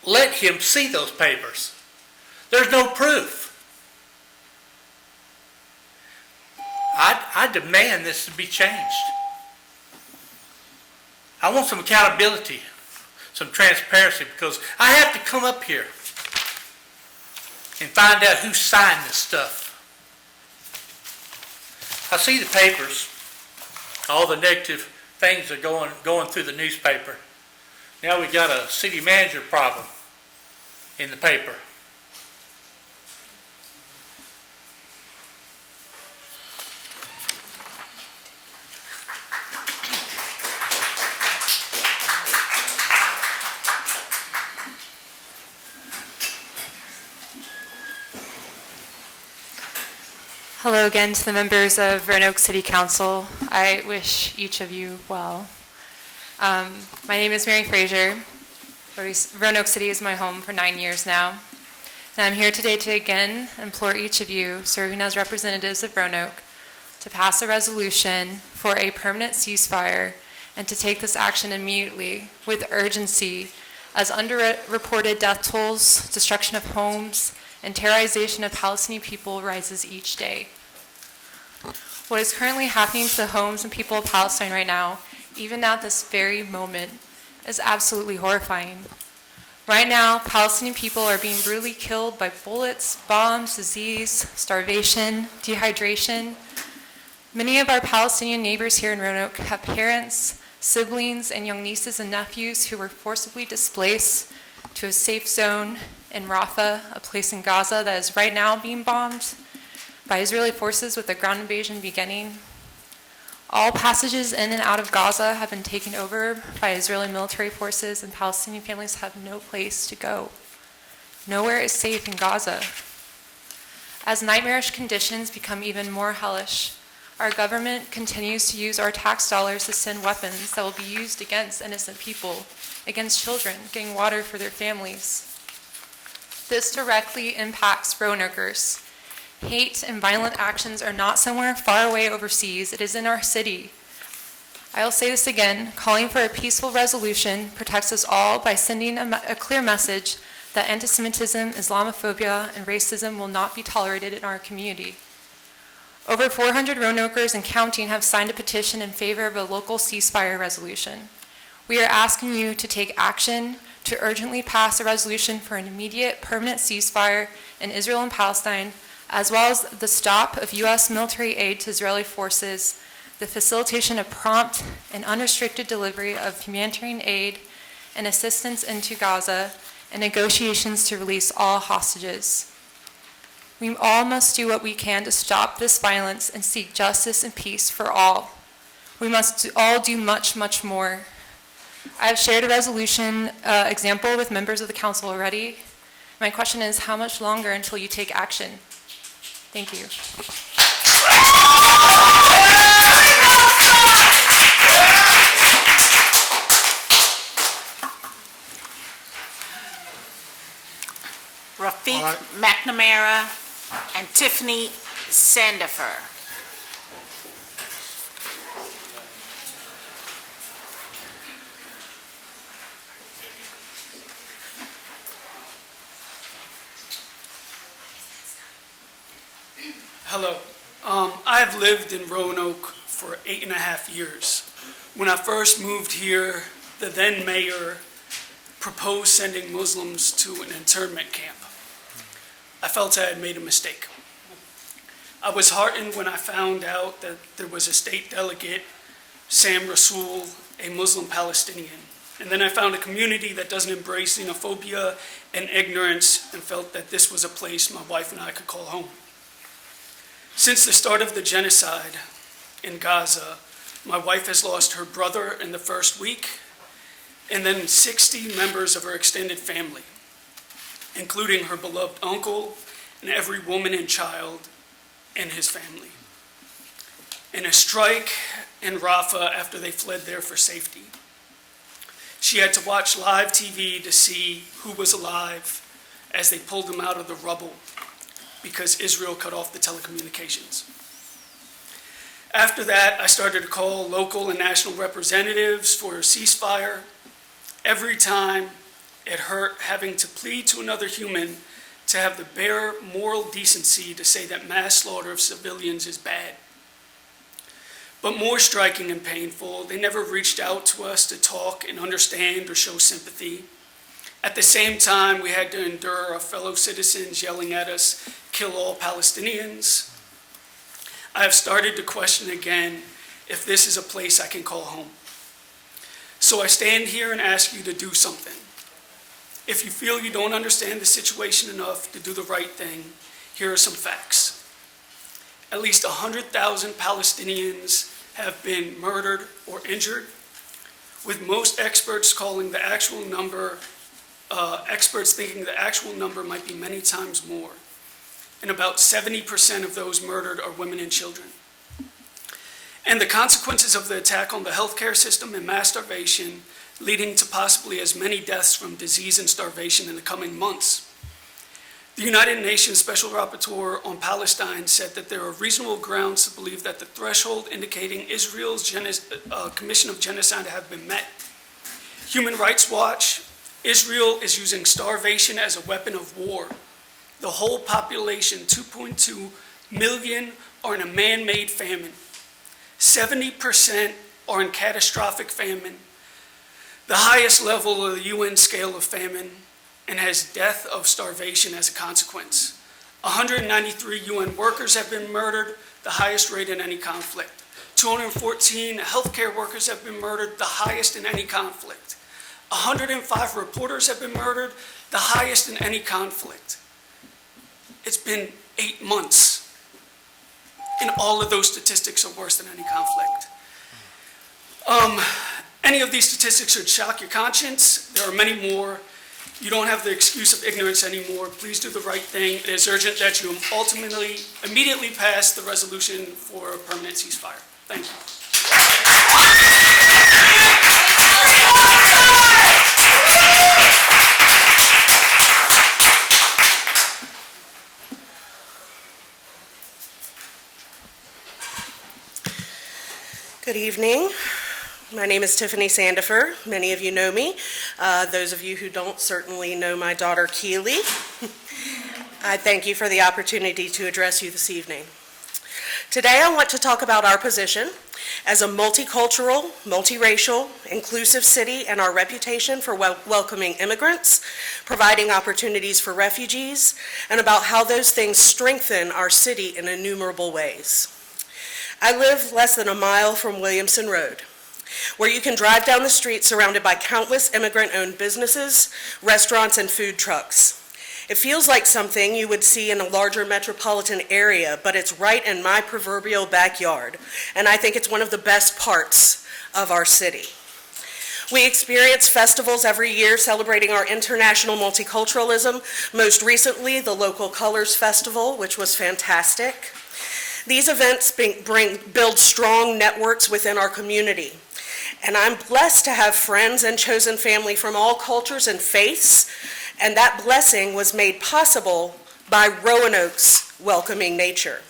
let him see those papers. There's no proof. I demand this to be changed. I want some accountability, some transparency, because I have to come up here and find out who signed this stuff. I see the papers, all the negative things are going through the newspaper. Now we got a city manager problem in the paper. Hello again to the members of Roanoke City Council. I wish each of you well. My name is Mary Frazier, Roanoke City is my home for 9 years now. And I'm here today to again implore each of you, serving as representatives of Roanoke, to pass a resolution for a permanent ceasefire and to take this action immediately with urgency, as underreported death tolls, destruction of homes, and terrorization of Palestinian people rises each day. What is currently happening to the homes and people of Palestine right now, even at this very moment, is absolutely horrifying. Right now, Palestinian people are being brutally killed by bullets, bombs, disease, starvation, dehydration. Many of our Palestinian neighbors here in Roanoke have parents, siblings, and young nieces and nephews who were forcibly displaced to a safe zone in Rafah, a place in Gaza that is right now being bombed by Israeli forces with the ground invasion beginning. All passages in and out of Gaza have been taken over by Israeli military forces, and Palestinian families have no place to go. Nowhere is safe in Gaza. As nightmarish conditions become even more hellish, our government continues to use our tax dollars to send weapons that will be used against innocent people, against children getting water for their families. This directly impacts Roanokers. Hate and violent actions are not somewhere far away overseas, it is in our city. I will say this again, calling for a peaceful resolution protects us all by sending a clear message that anti-Semitism, Islamophobia, and racism will not be tolerated in our community. Over 400 Roanokers and counting have signed a petition in favor of a local ceasefire resolution. We are asking you to take action to urgently pass a resolution for an immediate permanent ceasefire in Israel and Palestine, as well as the stop of U.S. military aid to Israeli forces, the facilitation of prompt and unrestricted delivery of humanitarian aid and assistance into Gaza, and negotiations to release all hostages. We all must do what we can to stop this violence and seek justice and peace for all. We must all do much, much more. I have shared a resolution example with members of the council already. My question is, how much longer until you take action? Thank you. Rafiq McNamara and Tiffany Sandifer. Hello. I've lived in Roanoke for 8.5 years. When I first moved here, the then mayor proposed sending Muslims to an internment camp. I felt I had made a mistake. I was heartened when I found out that there was a state delegate, Sam Rasool, a Muslim Palestinian. And then I found a community that doesn't embrace xenophobia and ignorance, and felt that this was a place my wife and I could call home. Since the start of the genocide in Gaza, my wife has lost her brother in the first week, and then 60 members of her extended family, including her beloved uncle and every woman and child in his family, in a strike in Rafah after they fled there for safety. She had to watch live TV to see who was alive as they pulled them out of the rubble because Israel cut off the telecommunications. After that, I started to call local and national representatives for a ceasefire. Every time, it hurt having to plead to another human to have the bare moral decency to say that mass slaughter of civilians is bad. But more striking and painful, they never reached out to us to talk and understand or show sympathy. At the same time, we had to endure our fellow citizens yelling at us, "Kill all Palestinians." I have started to question again if this is a place I can call home. So I stand here and ask you to do something. If you feel you don't understand the situation enough to do the right thing, here are some facts. At least 100,000 Palestinians have been murdered or injured, with most experts calling the actual number, experts thinking the actual number might be many times more. And about 70% of those murdered are women and children. And the consequences of the attack on the healthcare system and mass starvation leading to possibly as many deaths from disease and starvation in the coming months. The United Nations Special Rapporteur on Palestine said that there are reasonable grounds to believe that the threshold indicating Israel's commission of genocide have been met. Human Rights Watch, Israel is using starvation as a weapon of war. The whole population, 2.2 million, are in a man-made famine. 70% are in catastrophic famine, the highest level of the UN scale of famine, and has death of starvation as a consequence. 193 UN workers have been murdered, the highest rate in any conflict. 214 healthcare workers have been murdered, the highest in any conflict. 105 reporters have been murdered, the highest in any conflict. It's been 8 months, and all of those statistics are worse than any conflict. Any of these statistics should shock your conscience. There are many more. You don't have the excuse of ignorance anymore. Please do the right thing. It is urgent that you immediately pass the resolution for a permanent ceasefire. Thank you. Good evening. My name is Tiffany Sandifer. Many of you know me. Those of you who don't certainly know my daughter Keely. I thank you for the opportunity to address you this evening. Today I want to talk about our position as a multicultural, multiracial, inclusive city and our reputation for welcoming immigrants, providing opportunities for refugees, and about how those things strengthen our city in innumerable ways. I live less than a mile from Williamson Road, where you can drive down the street surrounded by countless immigrant-owned businesses, restaurants, and food trucks. It feels like something you would see in a larger metropolitan area, but it's right in my proverbial backyard, and I think it's one of the best parts of our city. We experience festivals every year celebrating our international multiculturalism, most recently the Local Colors Festival, which was fantastic. These events build strong networks within our community. And I'm blessed to have friends and chosen family from all cultures and faiths, and that blessing was made possible by Roanoke's welcoming nature.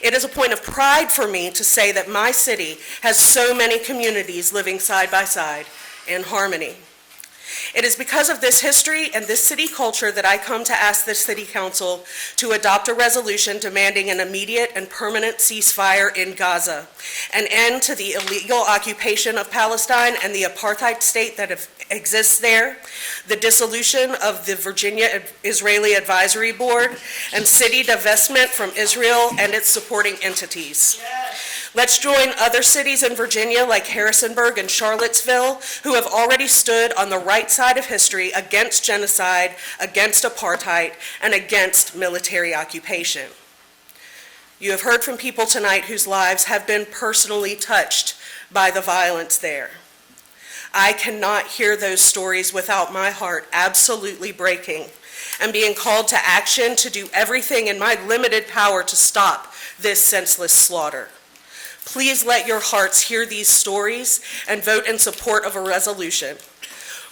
It is a point of pride for me to say that my city has so many communities living side by side in harmony. It is because of this history and this city culture that I come to ask the City Council to adopt a resolution demanding an immediate and permanent ceasefire in Gaza, an end to the illegal occupation of Palestine and the apartheid state that exists there, the dissolution of the Virginia Israeli Advisory Board, and city divestment from Israel and its supporting entities. Let's join other cities in Virginia like Harrisonburg and Charlottesville who have already stood on the right side of history against genocide, against apartheid, and against military occupation. You have heard from people tonight whose lives have been personally touched by the violence there. I cannot hear those stories without my heart absolutely breaking and being called to action to do everything in my limited power to stop this senseless slaughter. Please let your hearts hear these stories and vote in support of a resolution.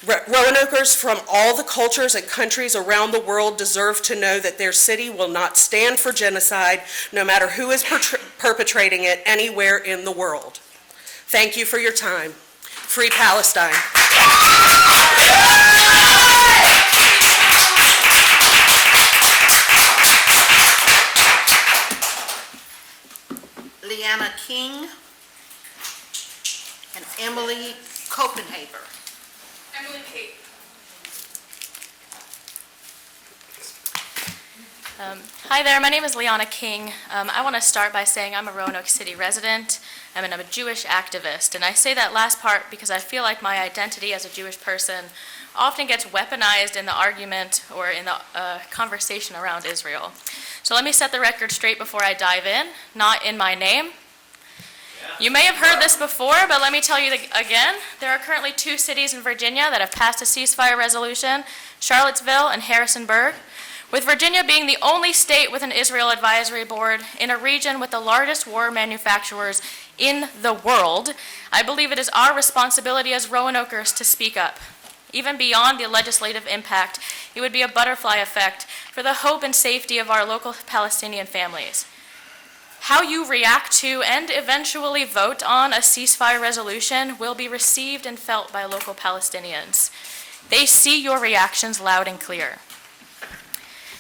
Roanokers from all the cultures and countries around the world deserve to know that their city will not stand for genocide, no matter who is perpetrating it anywhere in the world. Thank you for your time. Free Palestine. Leanna King and Emily Copenhaver. Emily Kate. Hi there, my name is Liana King. I want to start by saying I'm a Roanoke City resident and I'm a Jewish activist. And I say that last part because I feel like my identity as a Jewish person often gets weaponized in the argument or in the conversation around Israel. So let me set the record straight before I dive in, not in my name. You may have heard this before, but let me tell you again. There are currently 2 cities in Virginia that have passed a ceasefire resolution, Charlottesville and Harrisonburg, With Virginia being the only state with an Israel Advisory Board in a region with the largest war manufacturers in the world, I believe it is our responsibility as Roanokers to speak up. Even beyond the legislative impact, it would be a butterfly effect for the hope and safety of our local Palestinian families. How you react to and eventually vote on a ceasefire resolution will be received and felt by local Palestinians. They see your reactions loud and clear.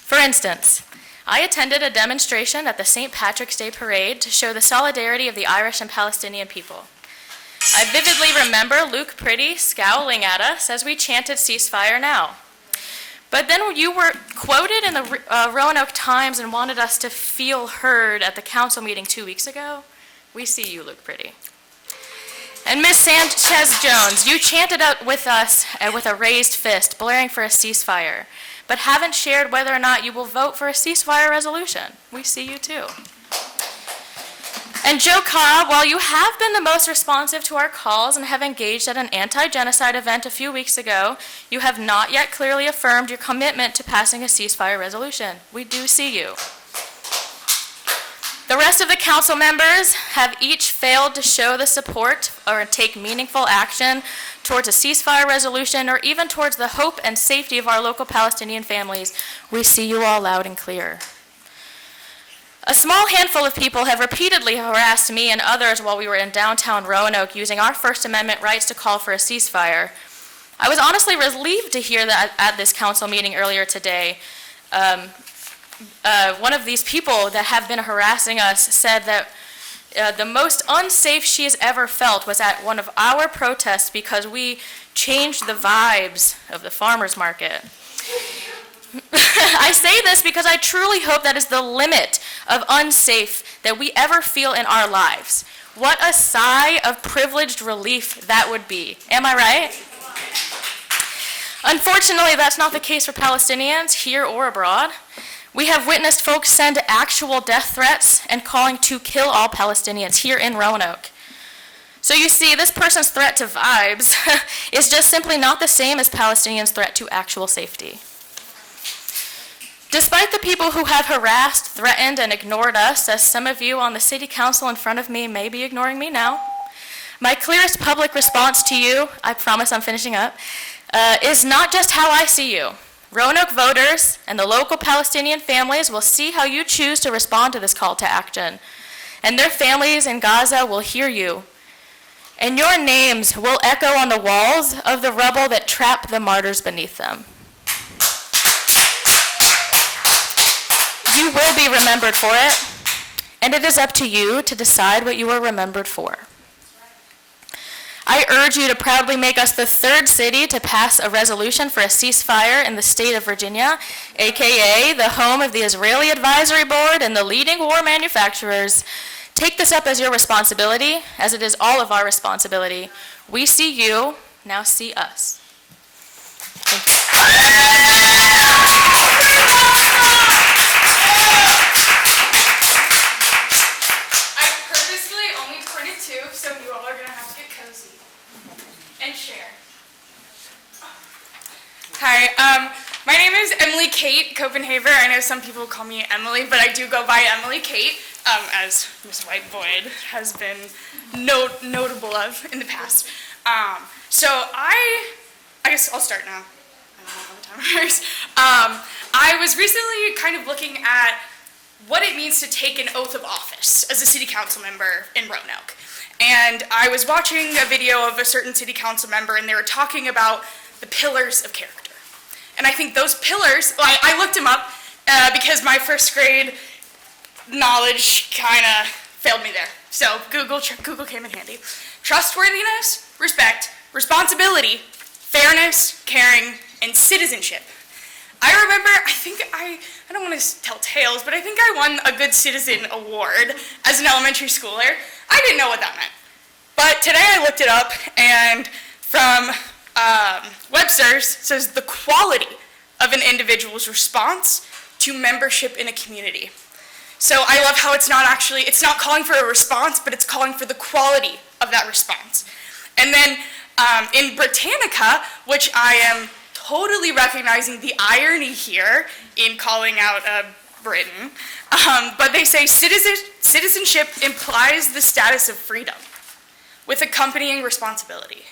For instance, I attended a demonstration at the St. Patrick's Day Parade to show the solidarity of the Irish and Palestinian people. I vividly remember Luke Priddy scowling at us as we chanted ceasefire now. But then you were quoted in the Roanoke Times and wanted us to feel heard at the council meeting 2 weeks ago. We see you, Luke Priddy. And Ms. Sanchez-Jones, you chanted out with us with a raised fist, blaring for a ceasefire, but haven't shared whether or not you will vote for a ceasefire resolution. We see you too. And Joe Cobb, while you have been the most responsive to our calls and have engaged at an anti-genocide event a few weeks ago, you have not yet clearly affirmed your commitment to passing a ceasefire resolution. We do see you. The rest of the council members have each failed to show the support or take meaningful action towards a ceasefire resolution or even towards the hope and safety of our local Palestinian families. We see you all loud and clear. A small handful of people have repeatedly harassed me and others while we were in downtown Roanoke using our First Amendment rights to call for a ceasefire. I was honestly relieved to hear that at this council meeting earlier today. One of these people that have been harassing us said that the most unsafe she has ever felt was at one of our protests because we changed the vibes of the farmers market. I say this because I truly hope that is the limit of unsafe that we ever feel in our lives. What a sigh of privileged relief that would be. Am I right? Unfortunately, that's not the case for Palestinians here or abroad. We have witnessed folks send actual death threats and calling to kill all Palestinians here in Roanoke. So you see, this person's threat to vibes is just simply not the same as Palestinians' threat to actual safety. Despite the people who have harassed, threatened, and ignored us, as some of you on the city council in front of me may be ignoring me now, my clearest public response to you, I promise I'm finishing up, is not just how I see you. Roanoke voters and the local Palestinian families will see how you choose to respond to this call to action. And their families in Gaza will hear you. And your names will echo on the walls of the rubble that trap the martyrs beneath them. You will be remembered for it, and it is up to you to decide what you are remembered for. I urge you to proudly make us the third city to pass a resolution for a ceasefire in the state of Virginia, aka the home of the Israeli Advisory Board and the leading war manufacturers. Take this up as your responsibility, as it is all of our responsibility. We see you, now see us. Thank I purposely only printed two, so you all are going to have to get cozy and share. Hi, my name is Emily Kate Copenhaver. I know some people call me Emily, but I do go by Emily Kate, as Ms. White Boyd has been notable of in the past. So I guess I'll start now. I don't know how the time works. I was recently kind of looking at what it means to take an oath of office as a city council member in Roanoke. And I was watching a video of a certain city council member, and they were talking about the pillars of character. And I think those pillars, well, I looked them up because my first grade knowledge kind of failed me there. So Google came in handy. Trustworthiness, respect, responsibility, fairness, caring, and citizenship. I remember, I don't want to tell tales, but I think I won a Good Citizen Award as an elementary schooler. I didn't know what that meant. But today I looked it up, and from Webster's says the quality of an individual's response to membership in a community. So I love how it's not calling for a response, but it's calling for the quality of that response. And then in Britannica, which I am totally recognizing the irony here in calling out Britain, but they say citizenship implies the status of freedom with accompanying responsibility.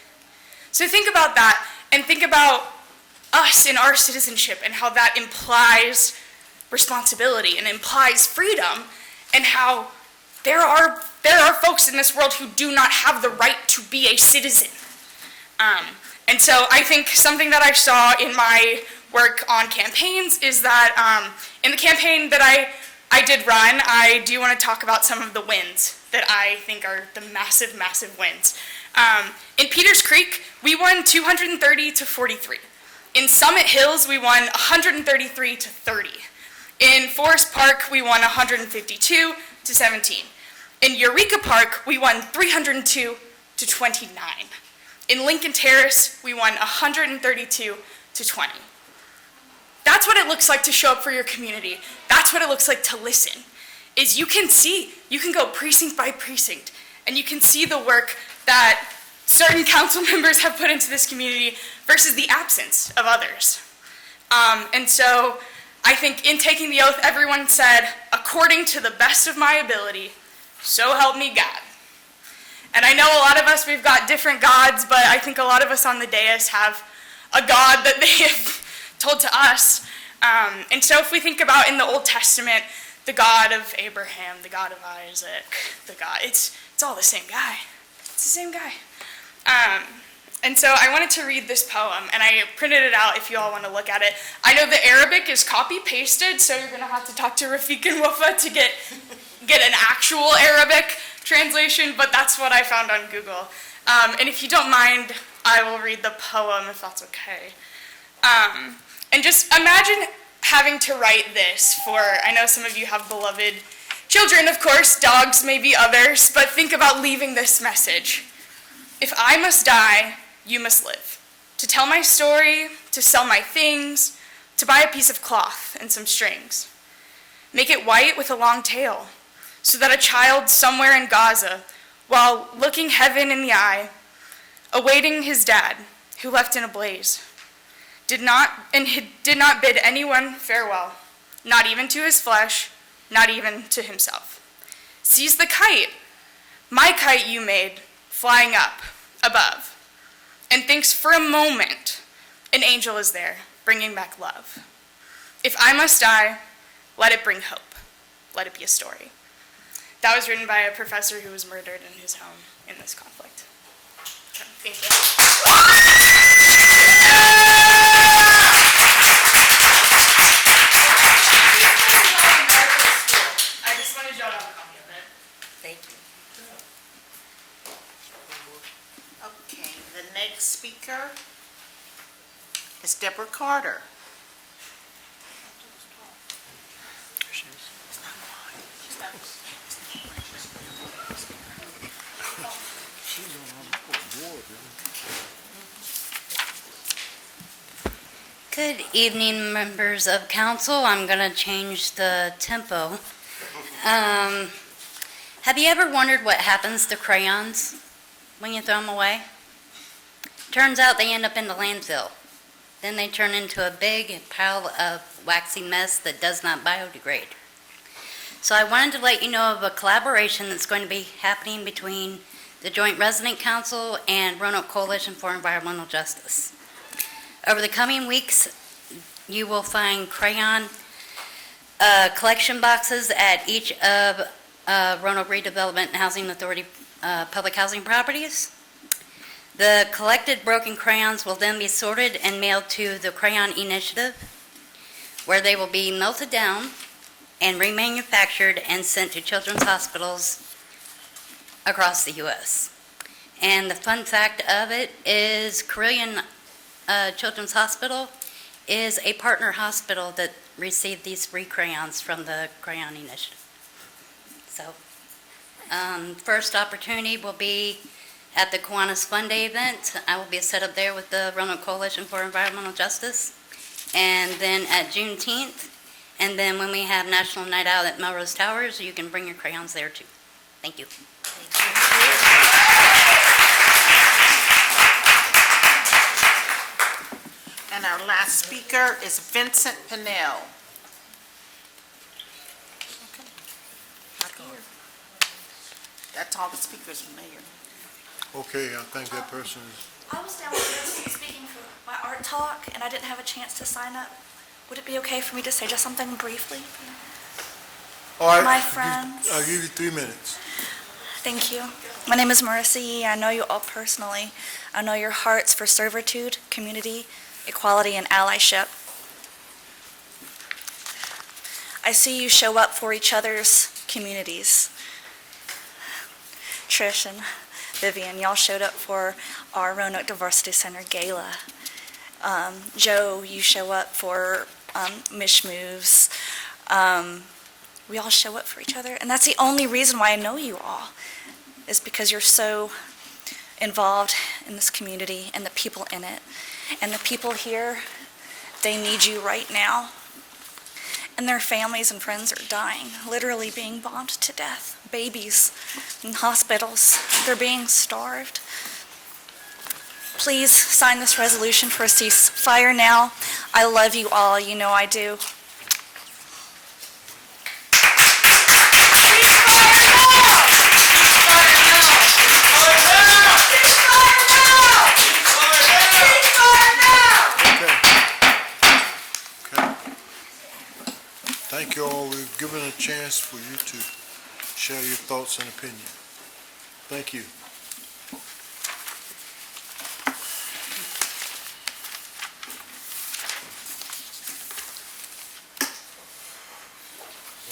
So think about that, and think about us in our citizenship and how that implies responsibility and implies freedom, and how there are folks in this world who do not have the right to be a citizen. And so I think something that I saw in my work on campaigns is that in the campaign that I did run, I do want to talk about some of the wins that I think are the massive, massive wins. In Peters Creek, we won 230 to 43. In Summit Hills, we won 133 to 30. In Forest Park, we won 152 to 17. In Eureka Park, we won 302 to 29. In Lincoln Terrace, we won 132 to 20. That's what it looks like to show up for your community. That's what it looks like to listen, is you can go precinct by precinct, and you can see the work that certain council members have put into this community versus the absence of others. And so I think in taking the oath, everyone said, according to the best of my ability, so help me God. And I know a lot of us, we've got different gods, but I think a lot of us on the dais have a God that they have told to us. And so if we think about in the Old Testament, the God of Abraham, the God of Isaac, it's all the same guy. It's the same guy. And so I wanted to read this poem, and I printed it out if you all want to look at it. I know the Arabic is copy-pasted, so you're going to have to talk to Rafiq and Wafa to get an actual Arabic translation, but that's what I found on Google. And if you don't mind, I will read the poem, if that's okay. And just imagine having to write this for, I know some of you have beloved children, of course, dogs, maybe others, but think about leaving this message. If I must die, you must live. To tell my story, to sell my things, to buy a piece of cloth and some strings. Make it white with a long tail, so that a child somewhere in Gaza, while looking heaven in the eye, awaiting his dad, who left in a blaze, did not bid anyone farewell, not even to his flesh, not even to himself. Sees the kite, my kite you made, flying up above, and thinks for a moment an angel is there, bringing back love. If I must die, let it bring hope. Let it be a story. That was written by a professor who was murdered in his home in this conflict. Thank you. I just wanted y'all to have a copy of it. Thank you. Okay, the next speaker is Deborah Carter. Good evening, members of council. I'm going to change the tempo. Have you ever wondered what happens to crayons when you throw them away? Turns out they end up in the landfill. Then they turn into a big pile of waxy mess that does not biodegrade. So I wanted to let you know of a collaboration that's going to be happening between the Joint Resident Council and Roanoke Coalition for Environmental Justice. Over the coming weeks, you will find crayon collection boxes at each of Roanoke Redevelopment and Housing Authority public housing properties. The collected broken crayons will then be sorted and mailed to the Crayon Initiative, where they will be melted down and remanufactured and sent to children's hospitals across the U.S. And the fun fact of it is Carilion Children's Hospital is a partner hospital that received these free crayons from the Crayon Initiative. So, first opportunity will be at the Kiwanis Fun Day event. I will be set up there with the Roanoke Coalition for Environmental Justice. And then at Juneteenth, and then when we have National Night Out at Melrose Towers, you can bring your crayons there too. Thank you. And our last speaker is Vincent Pennell. That's all the speakers, Mayor. Okay, I think that person is, I was down there speaking for my art talk, and I didn't have a chance to sign up. Would it be okay for me to say just something briefly? all right. My friends. I'll give you 3 minutes. Thank you. My name is Marissa Yee. I know you all personally. I know your hearts for servitude, community, equality, and allyship. I see you show up for each other's communities. Trish and Vivian, y'all showed up for our Roanoke Diversity Center Gala. Joe, you show up for Mish Moves. We all show up for each other, and that's the only reason why I know you all, is because you're so involved in this community and the people in it. And the people here, they need you right now. And their families and friends are dying, literally being bombed to death. Babies in hospitals, they're being starved. Please sign this resolution for a ceasefire now. I love you all, you know I do. Thank you all. We've given a chance for you to share your thoughts and opinion. Thank you.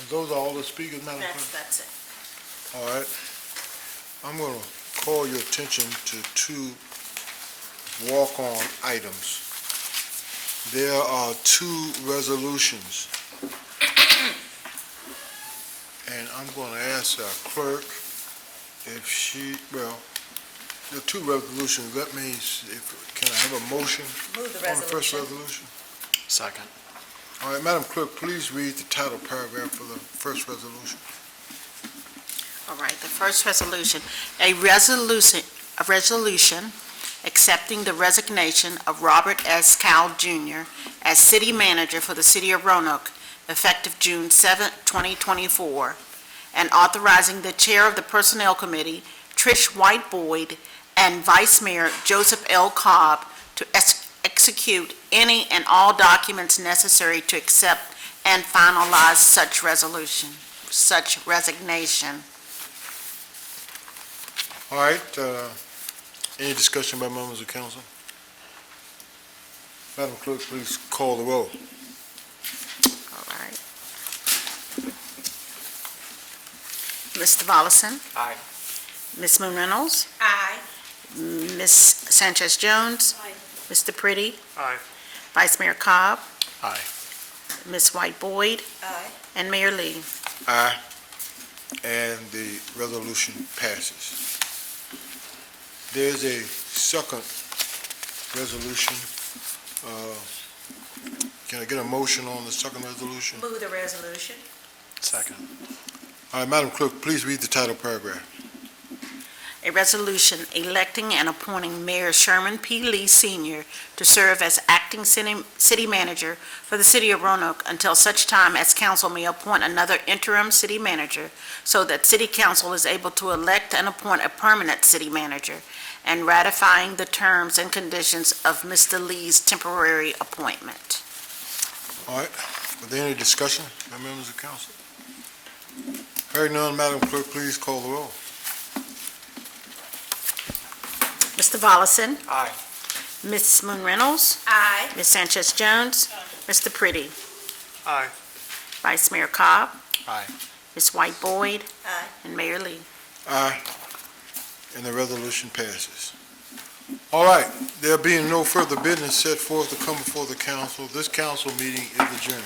And those are all the speakers, Madam Clerk? That's it. All right. I'm going to call your attention to 2 walk-on items. There are 2 resolutions. And I'm going to ask our clerk if she, well, the 2 resolutions, let me, can I have a motion Move the on the first resolution. resolution? Second. All right, Madam Clerk, please read the title paragraph for the first resolution. All right, the first resolution, a resolution accepting the resignation of Robert S. Cowell Jr. as city manager for the city of Roanoke, effective June 7, 2024, and authorizing the chair of the Personnel Committee, Trish White Boyd, and Vice Mayor Joseph L. Cobb to execute any and all documents necessary to accept and finalize such resignation. All right, any discussion by members of council? Madam Clerk, please call the roll. All right. Mr. Volleson? Aye. Ms. Moon Reynolds? Aye. Ms. Sanchez Jones? Aye. Mr. Pretty? Aye. Vice Mayor Cobb? Aye. Ms. White Boyd? Aye. And Mayor Lee? Aye. And the resolution passes. There's a second resolution. Can I get a motion on the second resolution? Move the resolution. Second. All right, Madam Clerk, please read the title paragraph. A resolution electing and appointing Mayor Sherman P. Lee Sr. to serve as acting city manager for the city of Roanoke until such time as council may appoint another interim city manager, so that city council is able to elect and appoint a permanent city manager, and ratifying the terms and conditions of Mr. Lee's temporary appointment. All right, are there any discussion by members of council? Hearing none, Madam Clerk, please call the roll. Mr. Volleson? Aye. Ms. Moon Reynolds? Aye. Ms. Sanchez Jones? Mr. Pretty? Aye. Vice Mayor Cobb? Aye. Ms. White Boyd? Aye. And Mayor Lee? Aye. And the resolution passes. All right, there being no further business set forth to come before the council, this council meeting is adjourned.